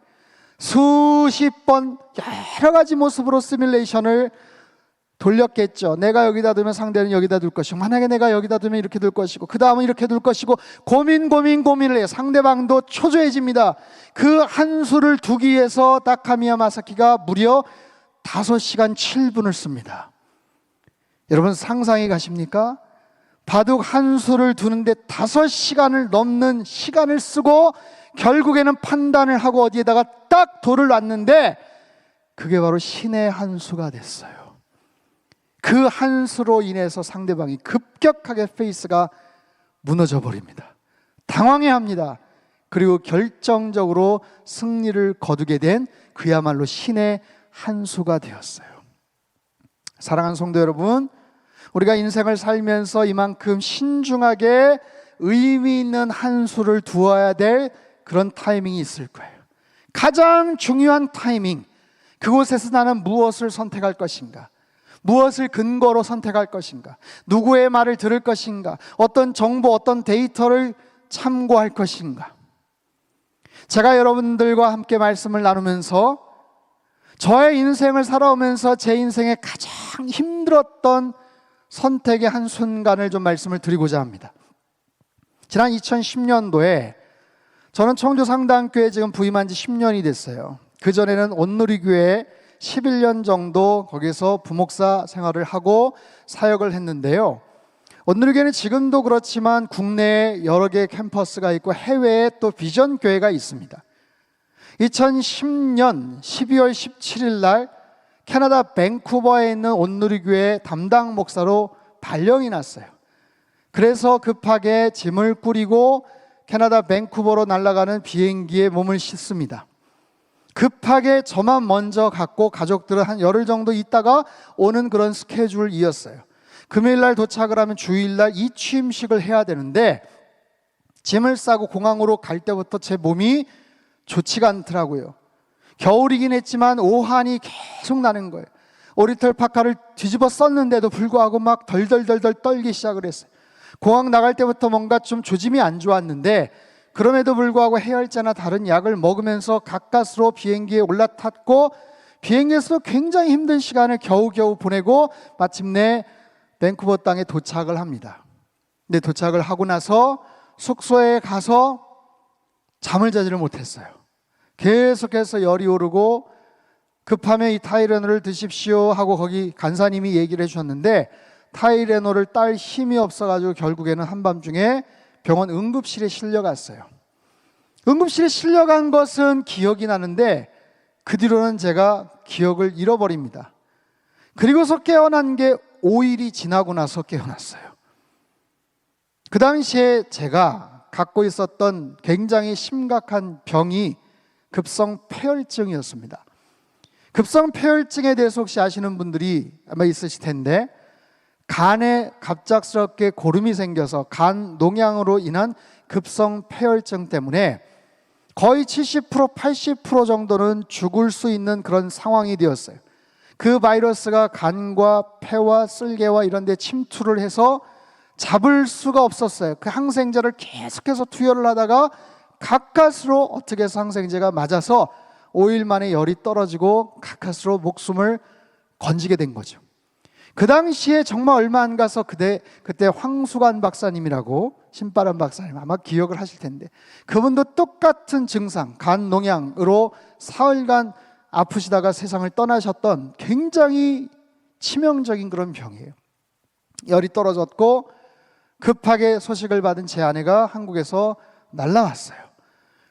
수십 번 여러 가지 모습으로 시뮬레이션을 돌렸겠죠. 내가 여기다 두면 상대는 여기다 둘 것이고, 만약에 내가 여기다 두면 이렇게 둘 것이고, 그 다음은 이렇게 둘 것이고, 고민을 해요. 상대방도 초조해집니다. 그 한 수를 두기 위해서 다카미야 마사키가 무려 5시간 7분을 씁니다. 여러분 상상이 가십니까? 바둑 한 수를 두는데 5시간을 넘는 시간을 쓰고 결국에는 판단을 하고 어디에다가 딱 돌을 놨는데 그게 바로 신의 한 수가 됐어요. 그 한 수로 인해서 상대방이 급격하게 페이스가 무너져 버립니다. 당황해합니다. 그리고 결정적으로 승리를 거두게 된 그야말로 신의 한 수가 되었어요. 사랑하는 성도 여러분, 우리가 인생을 살면서 이만큼 신중하게 의미 있는 한 수를 두어야 될 그런 타이밍이 있을 거예요. 가장 중요한 타이밍, 그곳에서 나는 무엇을 선택할 것인가, 무엇을 근거로 선택할 것인가, 누구의 말을 들을 것인가, 어떤 정보, 어떤 데이터를 참고할 것인가. 제가 여러분들과 함께 말씀을 나누면서 저의 인생을 살아오면서 제 인생에 가장 힘들었던 선택의 한 순간을 좀 말씀을 드리고자 합니다. 지난 2010년도에 저는 청주상당교회 지금 부임한 지 10년이 됐어요. 그전에는 온누리교회에 11년 정도 거기서 부목사 생활을 하고 사역을 했는데요. 온누리교회는 지금도 그렇지만 국내에 여러 개의 캠퍼스가 있고 해외에 또 비전 교회가 있습니다. 2010년 12월 17일 날 캐나다 밴쿠버에 있는 온누리교회 담당 목사로 발령이 났어요. 그래서 급하게 짐을 꾸리고 캐나다 밴쿠버로 날아가는 비행기에 몸을 싣습니다. 급하게 저만 먼저 갔고 가족들은 한 열흘 정도 있다가 오는 그런 스케줄이었어요. 금요일 날 도착을 하면 주일 날 이 취임식을 해야 되는데 짐을 싸고 공항으로 갈 때부터 제 몸이 좋지가 않더라고요. 겨울이긴 했지만 오한이 계속 나는 거예요. 오리털 파카를 뒤집어 썼는데도 불구하고 막 덜덜덜덜 떨기 시작을 했어요. 공항 나갈 때부터 뭔가 좀 조짐이 안 좋았는데 그럼에도 불구하고 해열제나 다른 약을 먹으면서 가까스로 비행기에 올라탔고 비행기에서 굉장히 힘든 시간을 겨우겨우 보내고 마침내 밴쿠버 땅에 도착을 합니다. 근데 도착을 하고 나서 숙소에 가서 잠을 자지를 못했어요. 계속해서 열이 오르고 급하면 이 타이레놀을 드십시오 하고 거기 간사님이 얘기를 해주셨는데 타이레놀을 딸 힘이 없어가지고 결국에는 한밤중에 병원 응급실에 실려갔어요. 응급실에 실려간 것은 기억이 나는데 그 뒤로는 제가 기억을 잃어버립니다. 그리고서 깨어난 게 5일이 지나고 나서 깨어났어요. 그 당시에 제가 갖고 있었던 굉장히 심각한 병이 급성 폐혈증이었습니다. 급성 폐혈증에 대해서 혹시 아시는 분들이 아마 있으실 텐데 간에 갑작스럽게 고름이 생겨서 간 농양으로 인한 급성 폐혈증 때문에 거의 70% 80% 정도는 죽을 수 있는 그런 상황이 되었어요. 그 바이러스가 간과 폐와 쓸개와 이런 데 침투를 해서 잡을 수가 없었어요. 그 항생제를 계속해서 투여를 하다가 가까스로 어떻게 해서 항생제가 맞아서 5일 만에 열이 떨어지고 가까스로 목숨을 건지게 된 거죠. 그 당시에 정말 얼마 안 가서 그때 황수관 박사님이라고 신바람 박사님 아마 기억을 하실 텐데 그분도 똑같은 증상 간 농양으로 사흘간 아프시다가 세상을 떠나셨던 굉장히 치명적인 그런 병이에요. 열이 떨어졌고 급하게 소식을 받은 제 아내가 한국에서 날라왔어요.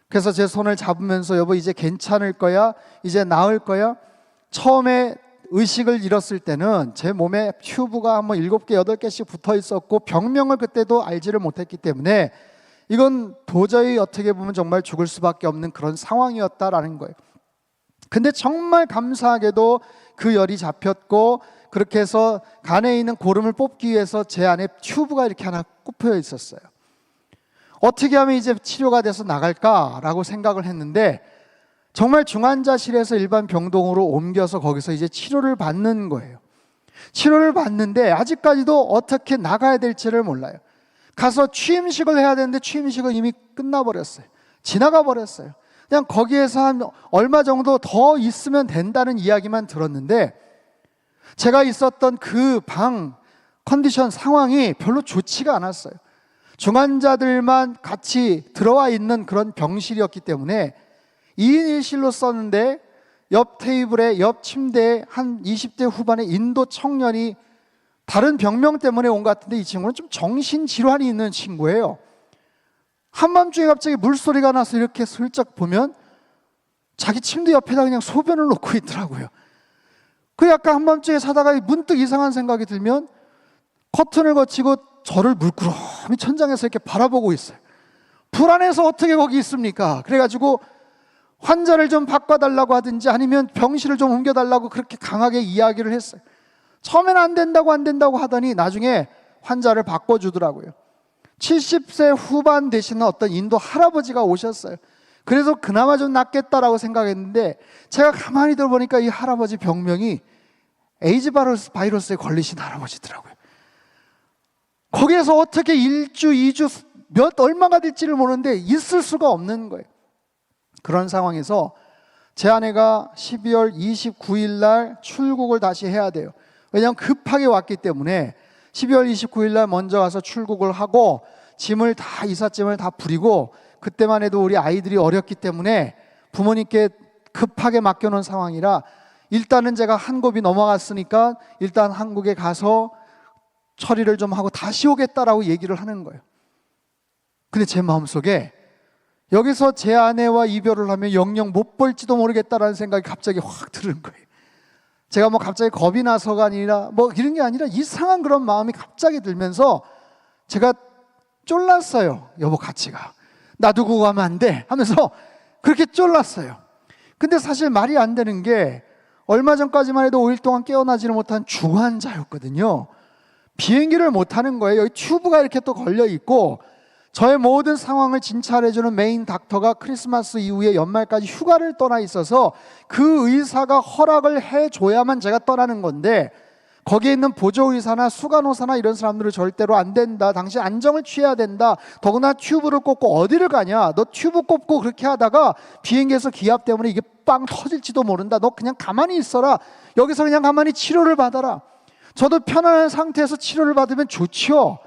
그래서 제 손을 잡으면서 여보 이제 괜찮을 거야? 이제 나을 거야? 처음에 의식을 잃었을 때는 제 몸에 튜브가 한번 7개, 8개씩 붙어 있었고 병명을 그때도 알지를 못했기 때문에 이건 도저히 어떻게 보면 정말 죽을 수밖에 없는 그런 상황이었다라는 거예요. 근데 정말 감사하게도 그 열이 잡혔고 그렇게 해서 간에 있는 고름을 뽑기 위해서 제 안에 튜브가 이렇게 하나 꼽혀 있었어요. 어떻게 하면 이제 치료가 돼서 나갈까라고 생각을 했는데 정말 중환자실에서 일반 병동으로 옮겨서 거기서 이제 치료를 받는 거예요. 치료를 받는데 아직까지도 어떻게 나가야 될지를 몰라요. 가서 취임식을 해야 되는데 취임식은 이미 끝나버렸어요. 지나가 버렸어요. 그냥 거기에서 한 얼마 정도 더 있으면 된다는 이야기만 들었는데 제가 있었던 그 방 컨디션 상황이 별로 좋지가 않았어요. 중환자들만 같이 들어와 있는 그런 병실이었기 때문에 2인 1실로 썼는데 옆 테이블에 옆 침대에 한 20대 후반의 인도 청년이 다른 병명 때문에 온 것 같은데 이 친구는 좀 정신질환이 있는 친구예요. 한밤중에 갑자기 물소리가 나서 이렇게 슬쩍 보면 자기 침대 옆에다 그냥 소변을 놓고 있더라고요. 그 약간 한밤중에 자다가 문득 이상한 생각이 들면 커튼을 거치고 저를 물끄러미 천장에서 이렇게 바라보고 있어요. 불안해서 어떻게 거기 있습니까? 그래가지고 환자를 좀 바꿔달라고 하든지 아니면 병실을 좀 옮겨달라고 그렇게 강하게 이야기를 했어요. 처음에는 안 된다고 하더니 나중에 환자를 바꿔주더라고요. 70세 후반 되시는 어떤 인도 할아버지가 오셨어요. 그래서 그나마 좀 낫겠다라고 생각했는데 제가 가만히 들어보니까 이 할아버지 병명이 에이즈 바이러스에 걸리신 할아버지더라고요. 거기에서 어떻게 1주, 2주, 얼마가 될지를 모르는데 있을 수가 없는 거예요. 그런 상황에서 제 아내가 12월 29일 날 출국을 다시 해야 돼요. 왜냐하면 급하게 왔기 때문에 12월 29일 날 먼저 가서 출국을 하고 이삿짐을 다 부리고, 그때만 해도 우리 아이들이 어렸기 때문에 부모님께 급하게 맡겨놓은 상황이라 일단은 제가 한국이 넘어갔으니까 일단 한국에 가서 처리를 좀 하고 다시 오겠다라고 얘기를 하는 거예요. 근데 제 마음속에 여기서 제 아내와 이별을 하면 영영 못 볼지도 모르겠다라는 생각이 갑자기 확 드는 거예요. 제가 뭐 갑자기 겁이 나서가 아니라 뭐 이런 게 아니라 이상한 그런 마음이 갑자기 들면서 제가 쫄랐어요. 여보 같이 가. 놔두고 가면 안 돼 하면서 그렇게 쫄랐어요. 근데 사실 말이 안 되는 게 얼마 전까지만 해도 5일 동안 깨어나지를 못한 중환자였거든요. 비행기를 못 하는 거예요. 여기 튜브가 이렇게 또 걸려 있고 저의 모든 상황을 진찰해주는 메인 닥터가 크리스마스 이후에 연말까지 휴가를 떠나 있어서 그 의사가 허락을 해줘야만 제가 떠나는 건데, 거기에 있는 보조의사나 수간호사나 이런 사람들은 절대로 안 된다, 당신 안정을 취해야 된다, 더구나 튜브를 꽂고 어디를 가냐, 너 튜브 꽂고 그렇게 하다가 비행기에서 기압 때문에 이게 빵 터질지도 모른다, 너 그냥 가만히 있어라, 여기서 그냥 가만히 치료를 받아라. 저도 편안한 상태에서 치료를 받으면 좋죠.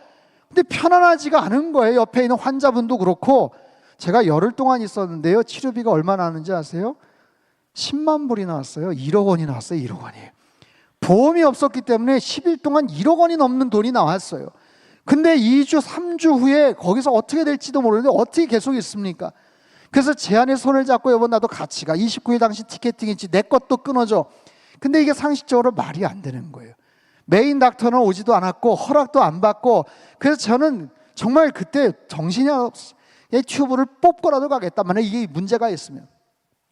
근데 편안하지가 않은 거예요. 옆에 있는 환자분도 그렇고. 제가 열흘 동안 있었는데요, 치료비가 얼마 나왔는지 아세요? 10만 불이 나왔어요. 1억 원이 나왔어요. 1억 원이. 보험이 없었기 때문에 10일 동안 1억 원이 넘는 돈이 나왔어요. 근데 2주 3주 후에 거기서 어떻게 될지도 모르는데 어떻게 계속 있습니까? 그래서 제 아내 손을 잡고 여보 나도 같이 가, 29일 당시 티켓팅 있지, 내 것도 끊어줘. 근데 이게 상식적으로 말이 안 되는 거예요. 메인 닥터는 오지도 않았고 허락도 안 받고. 그래서 저는 정말 그때 정신이 없어. 튜브를 뽑고라도 가겠다만 이게 문제가 있으면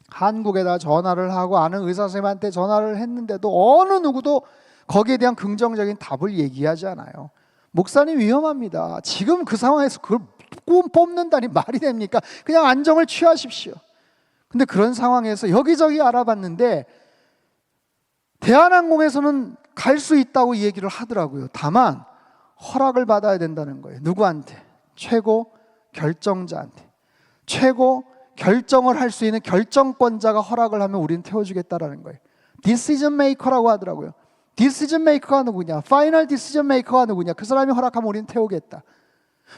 한국에다 전화를 하고 아는 의사 선생님한테 전화를 했는데도 어느 누구도 거기에 대한 긍정적인 답을 얘기하지 않아요. 목사님 위험합니다. 지금 그 상황에서 그걸 뽑는다니 말이 됩니까? 그냥 안정을 취하십시오. 근데 그런 상황에서 여기저기 알아봤는데 대한항공에서는 갈 수 있다고 얘기를 하더라고요. 다만 허락을 받아야 된다는 거예요. 누구한테? 최고 결정자한테. 최고 결정을 할 수 있는 결정권자가 허락을 하면 우리는 태워주겠다라는 거예요. 디시전 메이커라고 하더라고요. 디시전 메이커가 누구냐? 파이널 디시전 메이커가 누구냐? 그 사람이 허락하면 우리는 태우겠다.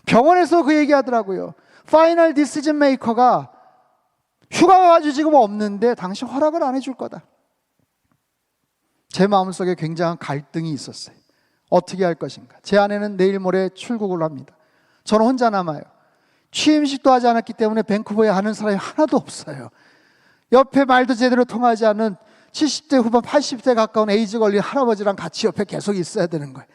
병원에서 그 얘기하더라고요. 파이널 디시전 메이커가 휴가가 가지고 지금 없는데 당신 허락을 안 해줄 거다. 제 마음속에 굉장한 갈등이 있었어요. 어떻게 할 것인가. 제 아내는 내일 모레 출국을 합니다. 저는 혼자 남아요. 취임식도 하지 않았기 때문에 밴쿠버에 아는 사람이 하나도 없어요. 옆에 말도 제대로 통하지 않는 70대 후반 80대 가까운 에이즈 걸린 할아버지랑 같이 옆에 계속 있어야 되는 거예요.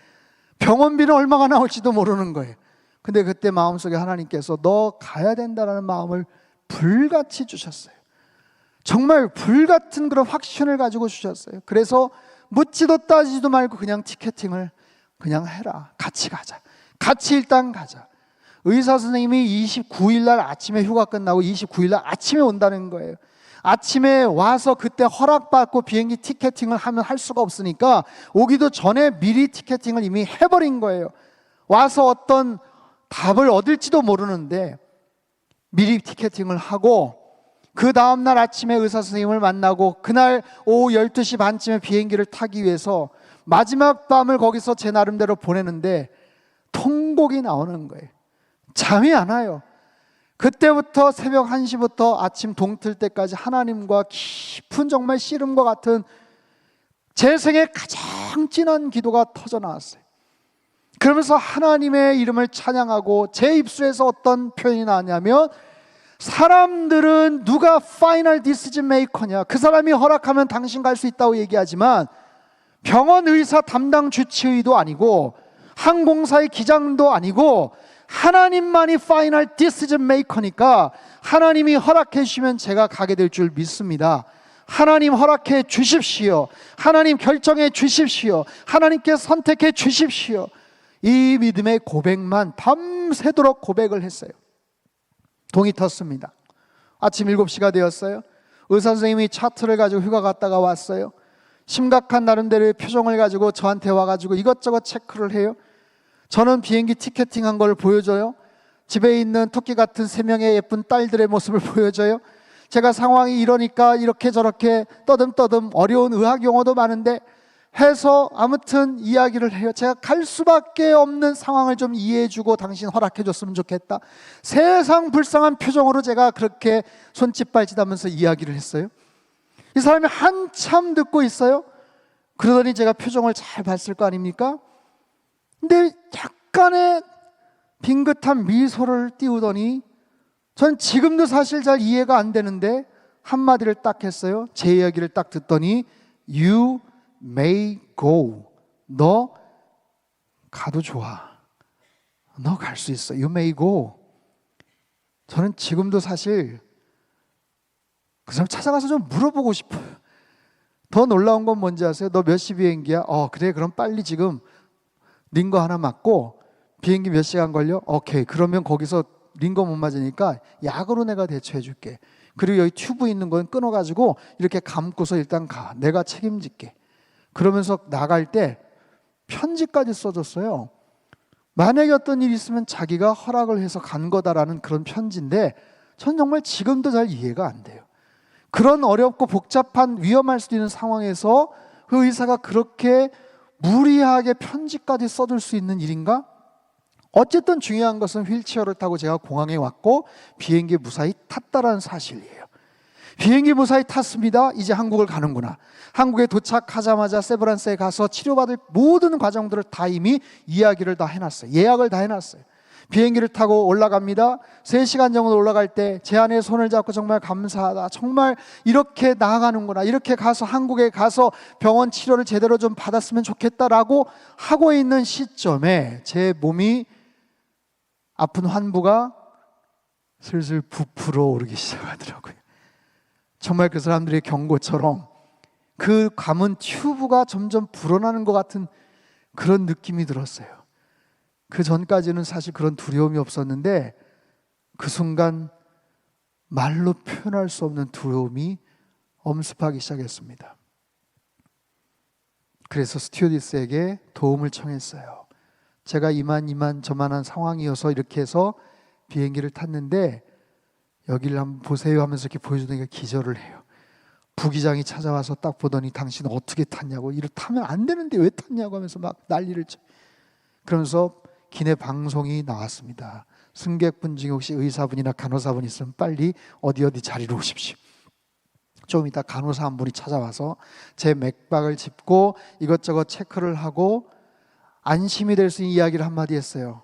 병원비는 얼마가 나올지도 모르는 거예요. 근데 그때 마음속에 하나님께서 너 가야 된다는 마음을 불같이 주셨어요. 정말 불같은 그런 확신을 가지고 주셨어요. 그래서 묻지도 따지지도 말고 그냥 티켓팅을 그냥 해라. 같이 가자. 같이 일단 가자. 의사 선생님이 29일 날 아침에 휴가 끝나고 29일 날 아침에 온다는 거예요. 아침에 와서 그때 허락받고 비행기 티켓팅을 하면 할 수가 없으니까 오기도 전에 미리 티켓팅을 이미 해버린 거예요. 와서 어떤 답을 얻을지도 모르는데 미리 티켓팅을 하고 그 다음날 아침에 의사 선생님을 만나고 그날 오후 12시 반쯤에 비행기를 타기 위해서 마지막 밤을 거기서 제 나름대로 보내는데 통곡이 나오는 거예요. 잠이 안 와요. 그때부터 새벽 1시부터 아침 동틀 때까지 하나님과 깊은 정말 씨름과 같은 제 생애 가장 진한 기도가 터져 나왔어요. 그러면서 하나님의 이름을 찬양하고 제 입술에서 어떤 표현이 나왔냐면 사람들은 누가 파이널 디시전 메이커냐, 그 사람이 허락하면 당신 갈 수 있다고 얘기하지만 병원 의사 담당 주치의도 아니고 항공사의 기장도 아니고 하나님만이 파이널 디시전 메이커니까 하나님이 허락해 주시면 제가 가게 될 줄 믿습니다. 하나님 허락해 주십시오. 하나님 결정해 주십시오. 하나님께 선택해 주십시오. 이 믿음의 고백만 밤새도록 고백을 했어요. 동이 텄습니다. 아침 7시가 되었어요. 의사 선생님이 차트를 가지고 휴가 갔다가 왔어요. 심각한 나름대로의 표정을 가지고 저한테 와가지고 이것저것 체크를 해요. 저는 비행기 티켓팅한 걸 보여줘요. 집에 있는 토끼 같은 3명의 예쁜 딸들의 모습을 보여줘요. 제가 상황이 이러니까 이렇게 저렇게 떠듬떠듬 어려운 의학 용어도 많은데 해서 아무튼 이야기를 해요. 제가 갈 수밖에 없는 상황을 좀 이해해주고 당신 허락해줬으면 좋겠다. 세상 불쌍한 표정으로 제가 그렇게 손짓발짓하면서 이야기를 했어요. 이 사람이 한참 듣고 있어요. 그러더니 제가 표정을 잘 봤을 거 아닙니까? 근데 약간의 빙긋한 미소를 띄우더니 전 지금도 사실 잘 이해가 안 되는데 한마디를 딱 했어요. 제 이야기를 딱 듣더니 You may go. 너 가도 좋아. 너 갈 수 있어. You may go. 저는 지금도 사실 그 사람 찾아가서 좀 물어보고 싶어요. 더 놀라운 건 뭔지 아세요? 너 몇 시 비행기야? 그래 그럼 빨리 지금 링거 하나 맞고 비행기 몇 시간 걸려? 오케이 그러면 거기서 링거 못 맞으니까 약으로 내가 대처해 줄게. 그리고 여기 튜브 있는 건 끊어가지고 이렇게 감고서 일단 가. 내가 책임질게. 그러면서 나갈 때 편지까지 써줬어요. 만약에 어떤 일이 있으면 자기가 허락을 해서 간 거다라는 그런 편지인데 전 정말 지금도 잘 이해가 안 돼요. 그런 어렵고 복잡한 위험할 수도 있는 상황에서 그 의사가 그렇게 무리하게 편지까지 써줄 수 있는 일인가? 어쨌든 중요한 것은 휠체어를 타고 제가 공항에 왔고 비행기 무사히 탔다라는 사실이에요. 비행기 무사히 탔습니다. 이제 한국을 가는구나. 한국에 도착하자마자 세브란스에 가서 치료받을 모든 과정들을 다 이미 이야기를 다 해놨어요. 예약을 다 해놨어요. 비행기를 타고 올라갑니다. 3시간 정도 올라갈 때 제 안에 손을 잡고 정말 감사하다. 정말 이렇게 나아가는구나. 이렇게 가서 한국에 가서 병원 치료를 제대로 좀 받았으면 좋겠다라고 하고 있는 시점에 제 몸이 아픈 환부가 슬슬 부풀어 오르기 시작하더라고요. 정말 그 사람들의 경고처럼 그 감은 튜브가 점점 불어나는 것 같은 그런 느낌이 들었어요. 그 전까지는 사실 그런 두려움이 없었는데 그 순간 말로 표현할 수 없는 두려움이 엄습하기 시작했습니다. 그래서 스튜어디스에게 도움을 청했어요. 제가 이만 저만한 상황이어서 이렇게 해서 비행기를 탔는데 여기를 한번 보세요 하면서 이렇게 보여주니까 기절을 해요. 부기장이 찾아와서 딱 보더니 당신 어떻게 탔냐고, 이를 타면 안 되는데 왜 탔냐고 하면서 막 난리를 쳐. 그러면서 기내 방송이 나왔습니다. 승객분 중에 혹시 의사분이나 간호사분 있으면 빨리 어디 자리로 오십시오. 좀 이따 간호사 한 분이 찾아와서 제 맥박을 짚고 이것저것 체크를 하고 안심이 될 수 있는 이야기를 한마디 했어요.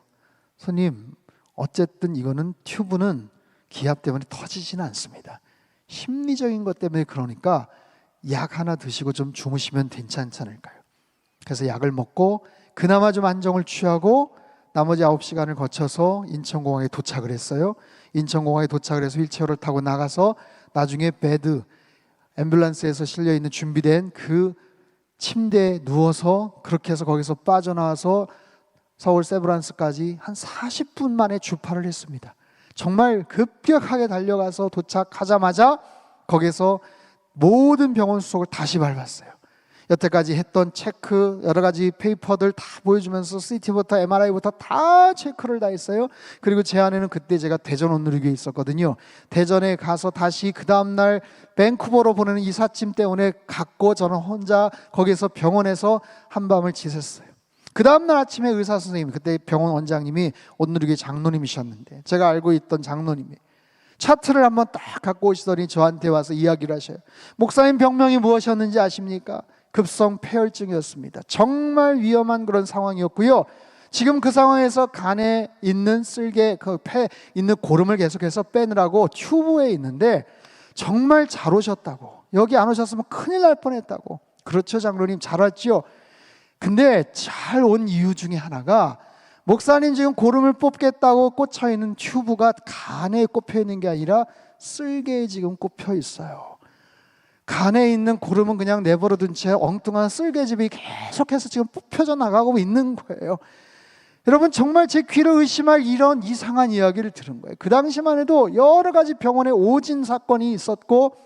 손님, 어쨌든 이거는 튜브는 기압 때문에 터지지는 않습니다. 심리적인 것 때문에 그러니까 약 하나 드시고 좀 주무시면 괜찮지 않을까요? 그래서 약을 먹고 그나마 좀 안정을 취하고 나머지 9시간을 거쳐서 인천공항에 도착을 했어요. 인천공항에 도착을 해서 휠체어를 타고 나가서 나중에 베드, 앰뷸런스에서 실려있는 준비된 그 침대에 누워서 그렇게 해서 거기서 빠져나와서 서울 세브란스까지 한 40분 만에 주파를 했습니다. 정말 급격하게 달려가서 도착하자마자 거기서 모든 병원 수속을 다시 밟았어요. 여태까지 했던 체크, 여러 가지 페이퍼들 다 보여주면서 CT부터 MRI부터 다 체크를 다 했어요. 그리고 제 안에는 그때 제가 대전 온누리교에 있었거든요. 대전에 가서 다시 그 다음날 밴쿠버로 보내는 이삿짐 때문에 갔고 저는 혼자 거기서 병원에서 한밤을 지샜어요. 그 다음날 아침에 의사 선생님, 그때 병원 원장님이 온누리교회 장로님이셨는데 제가 알고 있던 장로님이 차트를 한번 딱 갖고 오시더니 저한테 와서 이야기를 하셔요. 목사님 병명이 무엇이었는지 아십니까? 급성 폐혈증이었습니다. 정말 위험한 그런 상황이었고요. 지금 그 상황에서 간에 있는 쓸개, 그 폐 있는 고름을 계속해서 빼느라고 튜브에 있는데 정말 잘 오셨다고. 여기 안 오셨으면 큰일 날 뻔했다고. 그렇죠, 장로님, 잘 왔죠. 근데 잘 온 이유 중에 하나가 목사님 지금 고름을 뽑겠다고 꽂혀 있는 튜브가 간에 꼽혀 있는 게 아니라 쓸개에 지금 꼽혀 있어요. 간에 있는 고름은 그냥 내버려둔 채 엉뚱한 쓸개즙이 계속해서 지금 뽑혀져 나가고 있는 거예요. 여러분, 정말 제 귀를 의심할 이런 이상한 이야기를 들은 거예요. 그 당시만 해도 여러 가지 병원에 오진 사건이 있었고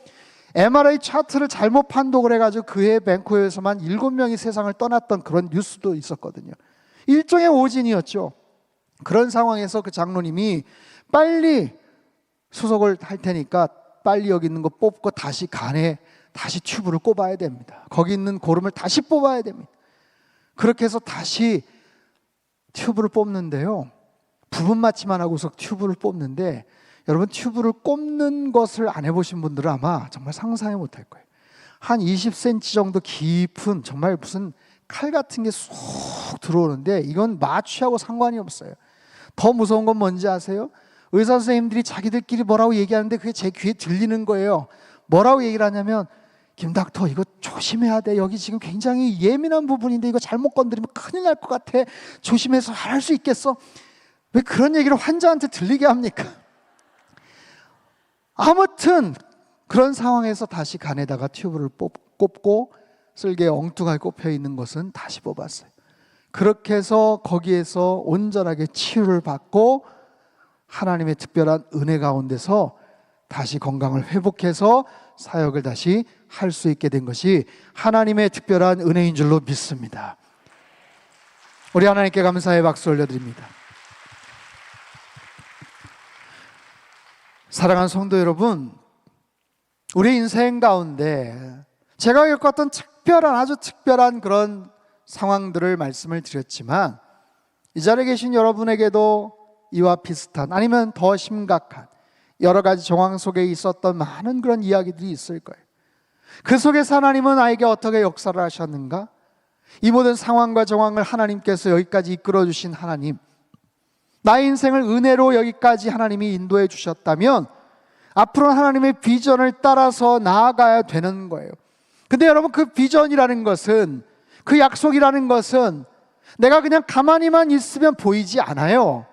MRI 차트를 잘못 판독을 해가지고 그해 밴쿠버에서만 7명이 세상을 떠났던 그런 뉴스도 있었거든요. 일종의 오진이었죠. 그런 상황에서 그 장로님이 빨리 수속을 할 테니까 빨리 여기 있는 거 뽑고 다시 간에 다시 튜브를 꼽아야 됩니다. 거기 있는 고름을 다시 뽑아야 됩니다. 그렇게 해서 다시 튜브를 뽑는데요, 부분 마취만 하고서 튜브를 뽑는데, 여러분, 튜브를 꼽는 것을 안 해보신 분들은 아마 정말 상상을 못할 거예요. 한 20cm 정도 깊은 정말 무슨 칼 같은 게 쏙 들어오는데, 이건 마취하고 상관이 없어요. 더 무서운 건 뭔지 아세요? 의사 선생님들이 자기들끼리 뭐라고 얘기하는데 그게 제 귀에 들리는 거예요. 뭐라고 얘기를 하냐면, 김닥터 이거 조심해야 돼. 여기 지금 굉장히 예민한 부분인데 이거 잘못 건드리면 큰일 날 것 같아. 조심해서 할 수 있겠어? 왜 그런 얘기를 환자한테 들리게 합니까? 아무튼 그런 상황에서 다시 간에다가 튜브를 꼽고 쓸개에 엉뚱하게 꼽혀 있는 것은 다시 뽑았어요. 그렇게 해서 거기에서 온전하게 치유를 받고 하나님의 특별한 은혜 가운데서 다시 건강을 회복해서 사역을 다시 할 수 있게 된 것이 하나님의 특별한 은혜인 줄로 믿습니다. 우리 하나님께 감사의 박수 올려드립니다. 사랑하는 성도 여러분, 우리 인생 가운데 제가 겪었던 특별한, 아주 특별한 그런 상황들을 말씀을 드렸지만, 이 자리에 계신 여러분에게도 이와 비슷한 아니면 더 심각한 여러 가지 정황 속에 있었던 많은 그런 이야기들이 있을 거예요. 그 속에서 하나님은 나에게 어떻게 역사를 하셨는가? 이 모든 상황과 정황을 하나님께서 여기까지 이끌어 주신 하나님, 나의 인생을 은혜로 여기까지 하나님이 인도해 주셨다면 앞으로 하나님의 비전을 따라서 나아가야 되는 거예요. 근데 여러분, 그 비전이라는 것은, 그 약속이라는 것은 내가 그냥 가만히만 있으면 보이지 않아요.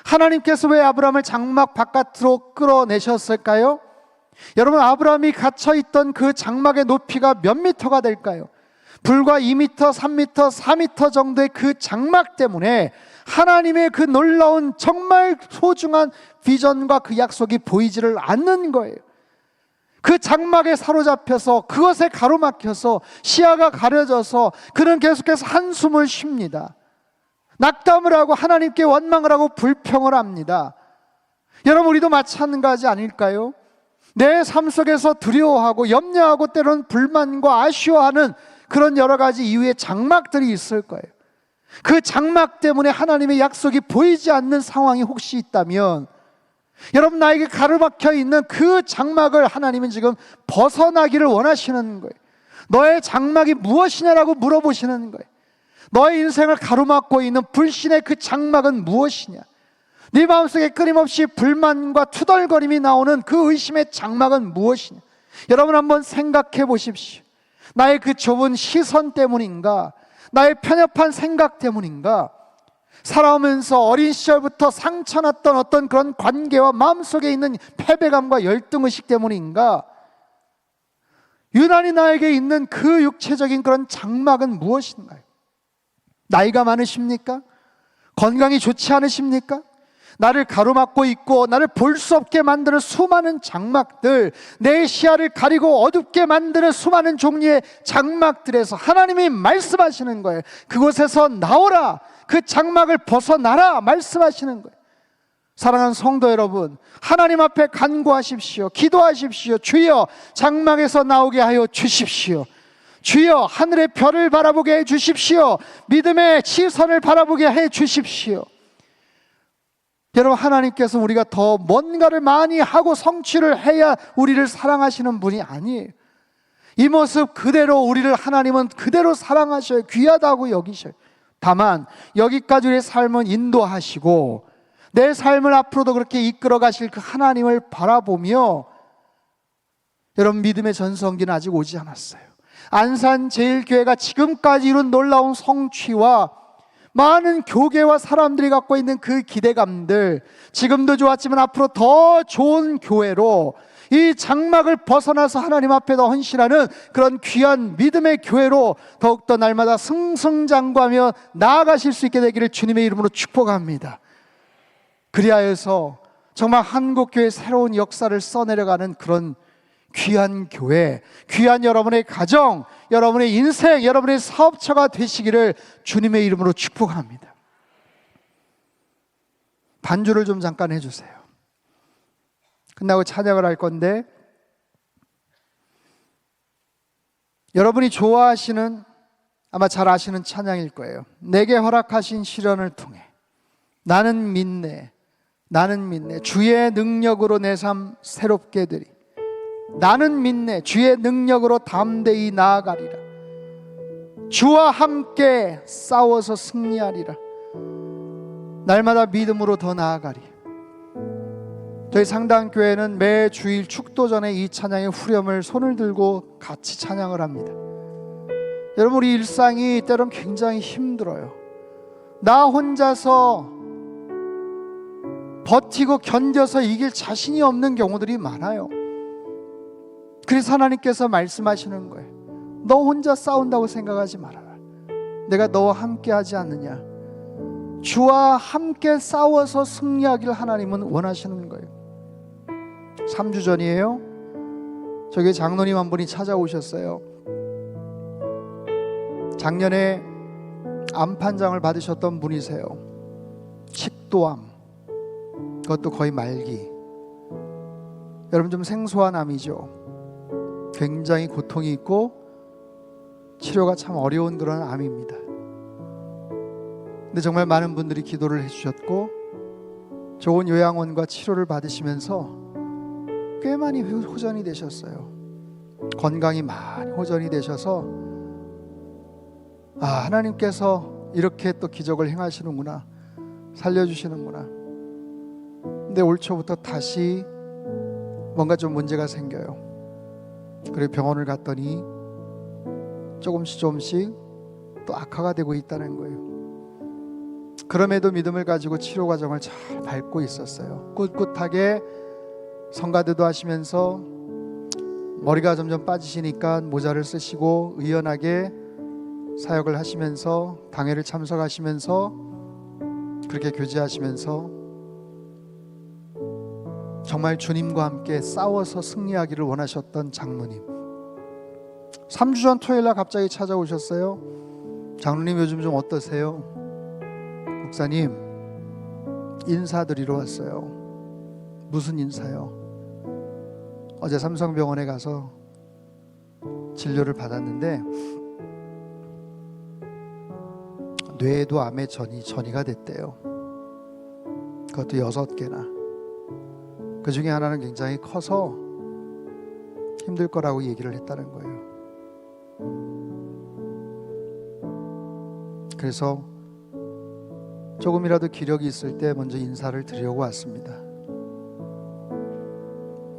하나님께서 왜 아브라함을 장막 바깥으로 끌어내셨을까요? 여러분, 아브라함이 갇혀있던 그 장막의 높이가 몇 미터가 될까요? 불과 2미터, 3미터, 4미터 정도의 그 장막 때문에 하나님의 그 놀라운 정말 소중한 비전과 그 약속이 보이지를 않는 거예요. 그 장막에 사로잡혀서 그것에 가로막혀서 시야가 가려져서 그는 계속해서 한숨을 쉽니다. 낙담을 하고 하나님께 원망을 하고 불평을 합니다. 여러분, 우리도 마찬가지 아닐까요? 내 삶 속에서 두려워하고 염려하고 때로는 불만과 아쉬워하는 그런 여러 가지 이유의 장막들이 있을 거예요. 그 장막 때문에 하나님의 약속이 보이지 않는 상황이 혹시 있다면, 여러분, 나에게 가로막혀 있는 그 장막을 하나님은 지금 벗어나기를 원하시는 거예요. 너의 장막이 무엇이냐라고 물어보시는 거예요. 너의 인생을 가로막고 있는 불신의 그 장막은 무엇이냐? 네 마음속에 끊임없이 불만과 투덜거림이 나오는 그 의심의 장막은 무엇이냐? 여러분, 한번 생각해 보십시오. 나의 그 좁은 시선 때문인가? 나의 편협한 생각 때문인가? 살아오면서 어린 시절부터 상처났던 어떤 그런 관계와 마음속에 있는 패배감과 열등의식 때문인가? 유난히 나에게 있는 그 육체적인 그런 장막은 무엇인가요? 나이가 많으십니까? 건강이 좋지 않으십니까? 나를 가로막고 있고 나를 볼 수 없게 만드는 수많은 장막들, 내 시야를 가리고 어둡게 만드는 수많은 종류의 장막들에서 하나님이 말씀하시는 거예요. 그곳에서 나오라, 그 장막을 벗어나라 말씀하시는 거예요. 사랑하는 성도 여러분, 하나님 앞에 간구하십시오. 기도하십시오. 주여, 장막에서 나오게 하여 주십시오. 주여, 하늘의 별을 바라보게 해 주십시오. 믿음의 시선을 바라보게 해 주십시오. 여러분, 하나님께서 우리가 더 뭔가를 많이 하고 성취를 해야 우리를 사랑하시는 분이 아니에요. 이 모습 그대로 우리를 하나님은 그대로 사랑하셔요. 귀하다고 여기셔요. 다만 여기까지 우리의 삶은 인도하시고 내 삶을 앞으로도 그렇게 이끌어 가실 그 하나님을 바라보며, 여러분, 믿음의 전성기는 아직 오지 않았어요. 안산제일교회가 지금까지 이룬 놀라운 성취와 많은 교계와 사람들이 갖고 있는 그 기대감들, 지금도 좋았지만 앞으로 더 좋은 교회로, 이 장막을 벗어나서 하나님 앞에 더 헌신하는 그런 귀한 믿음의 교회로 더욱더 날마다 승승장구하며 나아가실 수 있게 되기를 주님의 이름으로 축복합니다. 그리하여서 정말 한국교회의 새로운 역사를 써내려가는 그런 귀한 교회, 귀한 여러분의 가정, 여러분의 인생, 여러분의 사업처가 되시기를 주님의 이름으로 축복합니다. 반주를 좀 잠깐 해주세요. 끝나고 찬양을 할 건데, 여러분이 좋아하시는, 아마 잘 아시는 찬양일 거예요. 내게 허락하신 시련을 통해 나는 믿네, 나는 믿네, 주의 능력으로 내 삶 새롭게 되리. 나는 믿네, 주의 능력으로 담대히 나아가리라. 주와 함께 싸워서 승리하리라. 날마다 믿음으로 더 나아가리. 저희 상당교회는 매 주일 축도 전에 이 찬양의 후렴을 손을 들고 같이 찬양을 합니다. 여러분, 우리 일상이 때론 굉장히 힘들어요. 나 혼자서 버티고 견뎌서 이길 자신이 없는 경우들이 많아요. 그래서 하나님께서 말씀하시는 거예요. 너 혼자 싸운다고 생각하지 말아라. 내가 너와 함께 하지 않느냐. 주와 함께 싸워서 승리하기를 하나님은 원하시는 거예요. 3주 전이에요. 저기 장로님 한 분이 찾아오셨어요. 작년에 암 판정을 받으셨던 분이세요. 식도암, 그것도 거의 말기. 여러분, 좀 생소한 암이죠. 굉장히 고통이 있고 치료가 참 어려운 그런 암입니다. 근데 정말 많은 분들이 기도를 해주셨고 좋은 요양원과 치료를 받으시면서 꽤 많이 호전이 되셨어요. 건강이 많이 호전이 되셔서, 아, 하나님께서 이렇게 또 기적을 행하시는구나, 살려주시는구나. 근데 올 초부터 다시 뭔가 좀 문제가 생겨요. 그리고 병원을 갔더니 조금씩 또 악화가 되고 있다는 거예요. 그럼에도 믿음을 가지고 치료 과정을 잘 밟고 있었어요. 꿋꿋하게 성가대도 하시면서 머리가 점점 빠지시니까 모자를 쓰시고 의연하게 사역을 하시면서 당회를 참석하시면서 그렇게 교제하시면서 정말 주님과 함께 싸워서 승리하기를 원하셨던 장로님, 3주 전 토요일날 갑자기 찾아오셨어요. 장로님, 요즘 좀 어떠세요? 목사님, 인사드리러 왔어요. 무슨 인사요? 어제 삼성병원에 가서 진료를 받았는데 뇌에도 암에 전이가 됐대요. 그것도 6개나. 그 중에 하나는 굉장히 커서 힘들 거라고 얘기를 했다는 거예요. 그래서 조금이라도 기력이 있을 때 먼저 인사를 드리려고 왔습니다.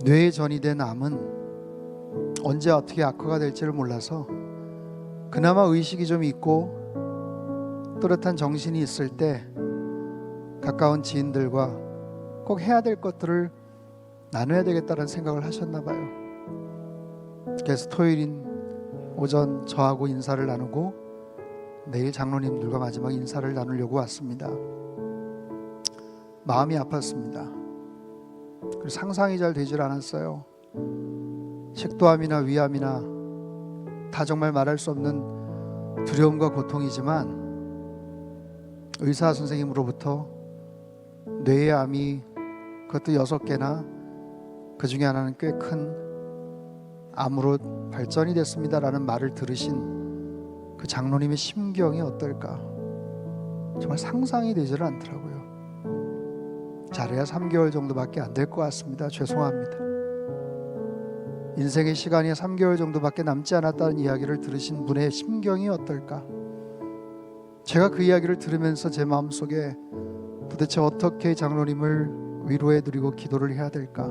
뇌에 전이된 암은 언제 어떻게 악화가 될지를 몰라서 그나마 의식이 좀 있고 또렷한 정신이 있을 때 가까운 지인들과 꼭 해야 될 것들을 나눠야 되겠다는 생각을 하셨나 봐요. 그래서 토요일인 오전 저하고 인사를 나누고 내일 장로님들과 마지막 인사를 나누려고 왔습니다. 마음이 아팠습니다. 그리고 상상이 잘 되질 않았어요. 식도암이나 위암이나 다 정말 말할 수 없는 두려움과 고통이지만 의사 선생님으로부터 뇌의 암이 그것도 6개나 그 중에 하나는 꽤 큰 암으로 발전이 됐습니다라는 말을 들으신 그 장로님의 심경이 어떨까? 정말 상상이 되지를 않더라고요. 잘해야 3개월 정도밖에 안 될 것 같습니다. 죄송합니다. 인생의 시간이 3개월 정도밖에 남지 않았다는 이야기를 들으신 분의 심경이 어떨까? 제가 그 이야기를 들으면서 제 마음속에 도대체 어떻게 장로님을 위로해드리고 기도를 해야 될까?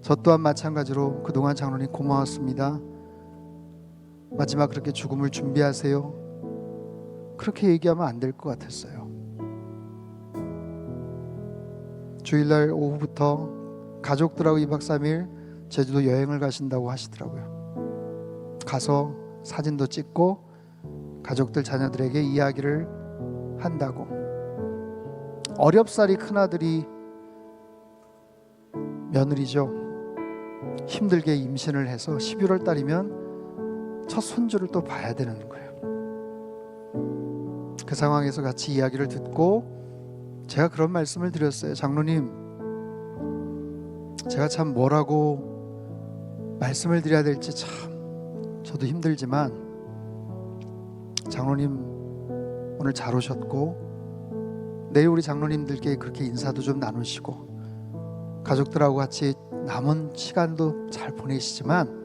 저 또한 마찬가지로 그동안 장로님 고마웠습니다. 마지막 그렇게 죽음을 준비하세요. 그렇게 얘기하면 안 될 것 같았어요. 주일날 오후부터 가족들하고 2박 3일 제주도 여행을 가신다고 하시더라고요. 가서 사진도 찍고 가족들 자녀들에게 이야기를 한다고. 어렵사리 큰아들이 며느리죠. 힘들게 임신을 해서 11월 달이면 첫 손주를 또 봐야 되는 거예요. 그 상황에서 같이 이야기를 듣고 제가 그런 말씀을 드렸어요. 장로님, 제가 참 뭐라고 말씀을 드려야 될지 참 저도 힘들지만 장로님 오늘 잘 오셨고 내일 우리 장로님들께 그렇게 인사도 좀 나누시고 가족들하고 같이 남은 시간도 잘 보내시지만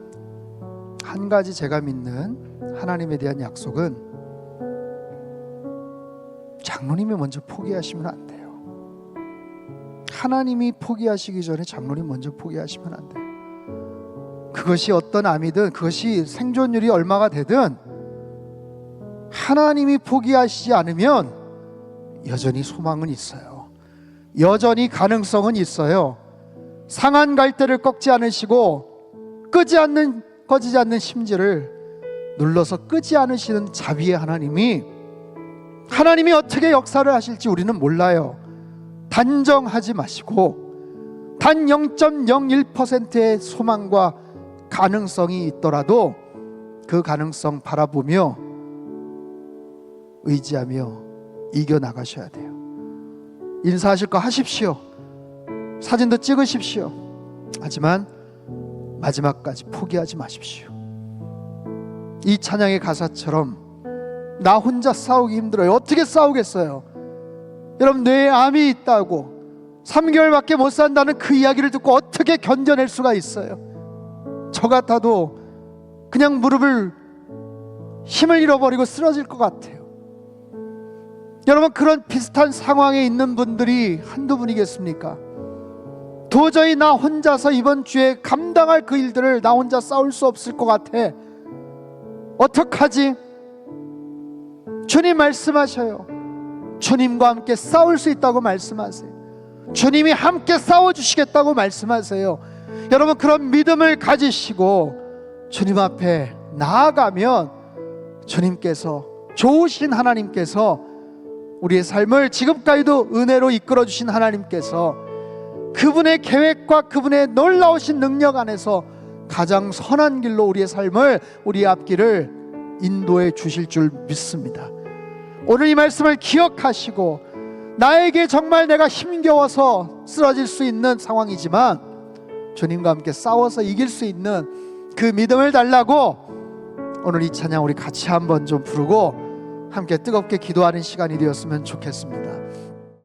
한 가지 제가 믿는 하나님에 대한 약속은 장로님이 먼저 포기하시면 안 돼요. 하나님이 포기하시기 전에 장로님 먼저 포기하시면 안 돼요. 그것이 어떤 암이든 그것이 생존율이 얼마가 되든 하나님이 포기하시지 않으면 여전히 소망은 있어요. 여전히 가능성은 있어요. 상한 갈대를 꺾지 않으시고 꺼지지 않는 심지를 눌러서 끄지 않으시는 자비의 하나님이 어떻게 역사를 하실지 우리는 몰라요. 단정하지 마시고 단 0.01%의 소망과 가능성이 있더라도 그 가능성 바라보며 의지하며 이겨나가셔야 돼요. 인사하실 거 하십시오. 사진도 찍으십시오. 하지만 마지막까지 포기하지 마십시오. 이 찬양의 가사처럼 나 혼자 싸우기 힘들어요. 어떻게 싸우겠어요? 여러분, 뇌에 암이 있다고 3개월밖에 못 산다는 그 이야기를 듣고 어떻게 견뎌낼 수가 있어요? 저 같아도 그냥 무릎을 힘을 잃어버리고 쓰러질 것 같아요. 여러분, 그런 비슷한 상황에 있는 분들이 한두 분이겠습니까? 도저히 나 혼자서 이번 주에 감당할 그 일들을 나 혼자 싸울 수 없을 것 같아. 어떡하지? 주님 말씀하셔요. 주님과 함께 싸울 수 있다고 말씀하세요. 주님이 함께 싸워주시겠다고 말씀하세요. 여러분, 그런 믿음을 가지시고 주님 앞에 나아가면 주님께서, 좋으신 하나님께서, 우리의 삶을 지금까지도 은혜로 이끌어주신 하나님께서 그분의 계획과 그분의 놀라우신 능력 안에서 가장 선한 길로 우리의 삶을, 우리의 앞길을 인도해 주실 줄 믿습니다. 오늘 이 말씀을 기억하시고, 나에게 정말 내가 힘겨워서 쓰러질 수 있는 상황이지만 주님과 함께 싸워서 이길 수 있는 그 믿음을 달라고 오늘 이 찬양 우리 같이 한번 좀 부르고 함께 뜨겁게 기도하는 시간이 되었으면 좋겠습니다.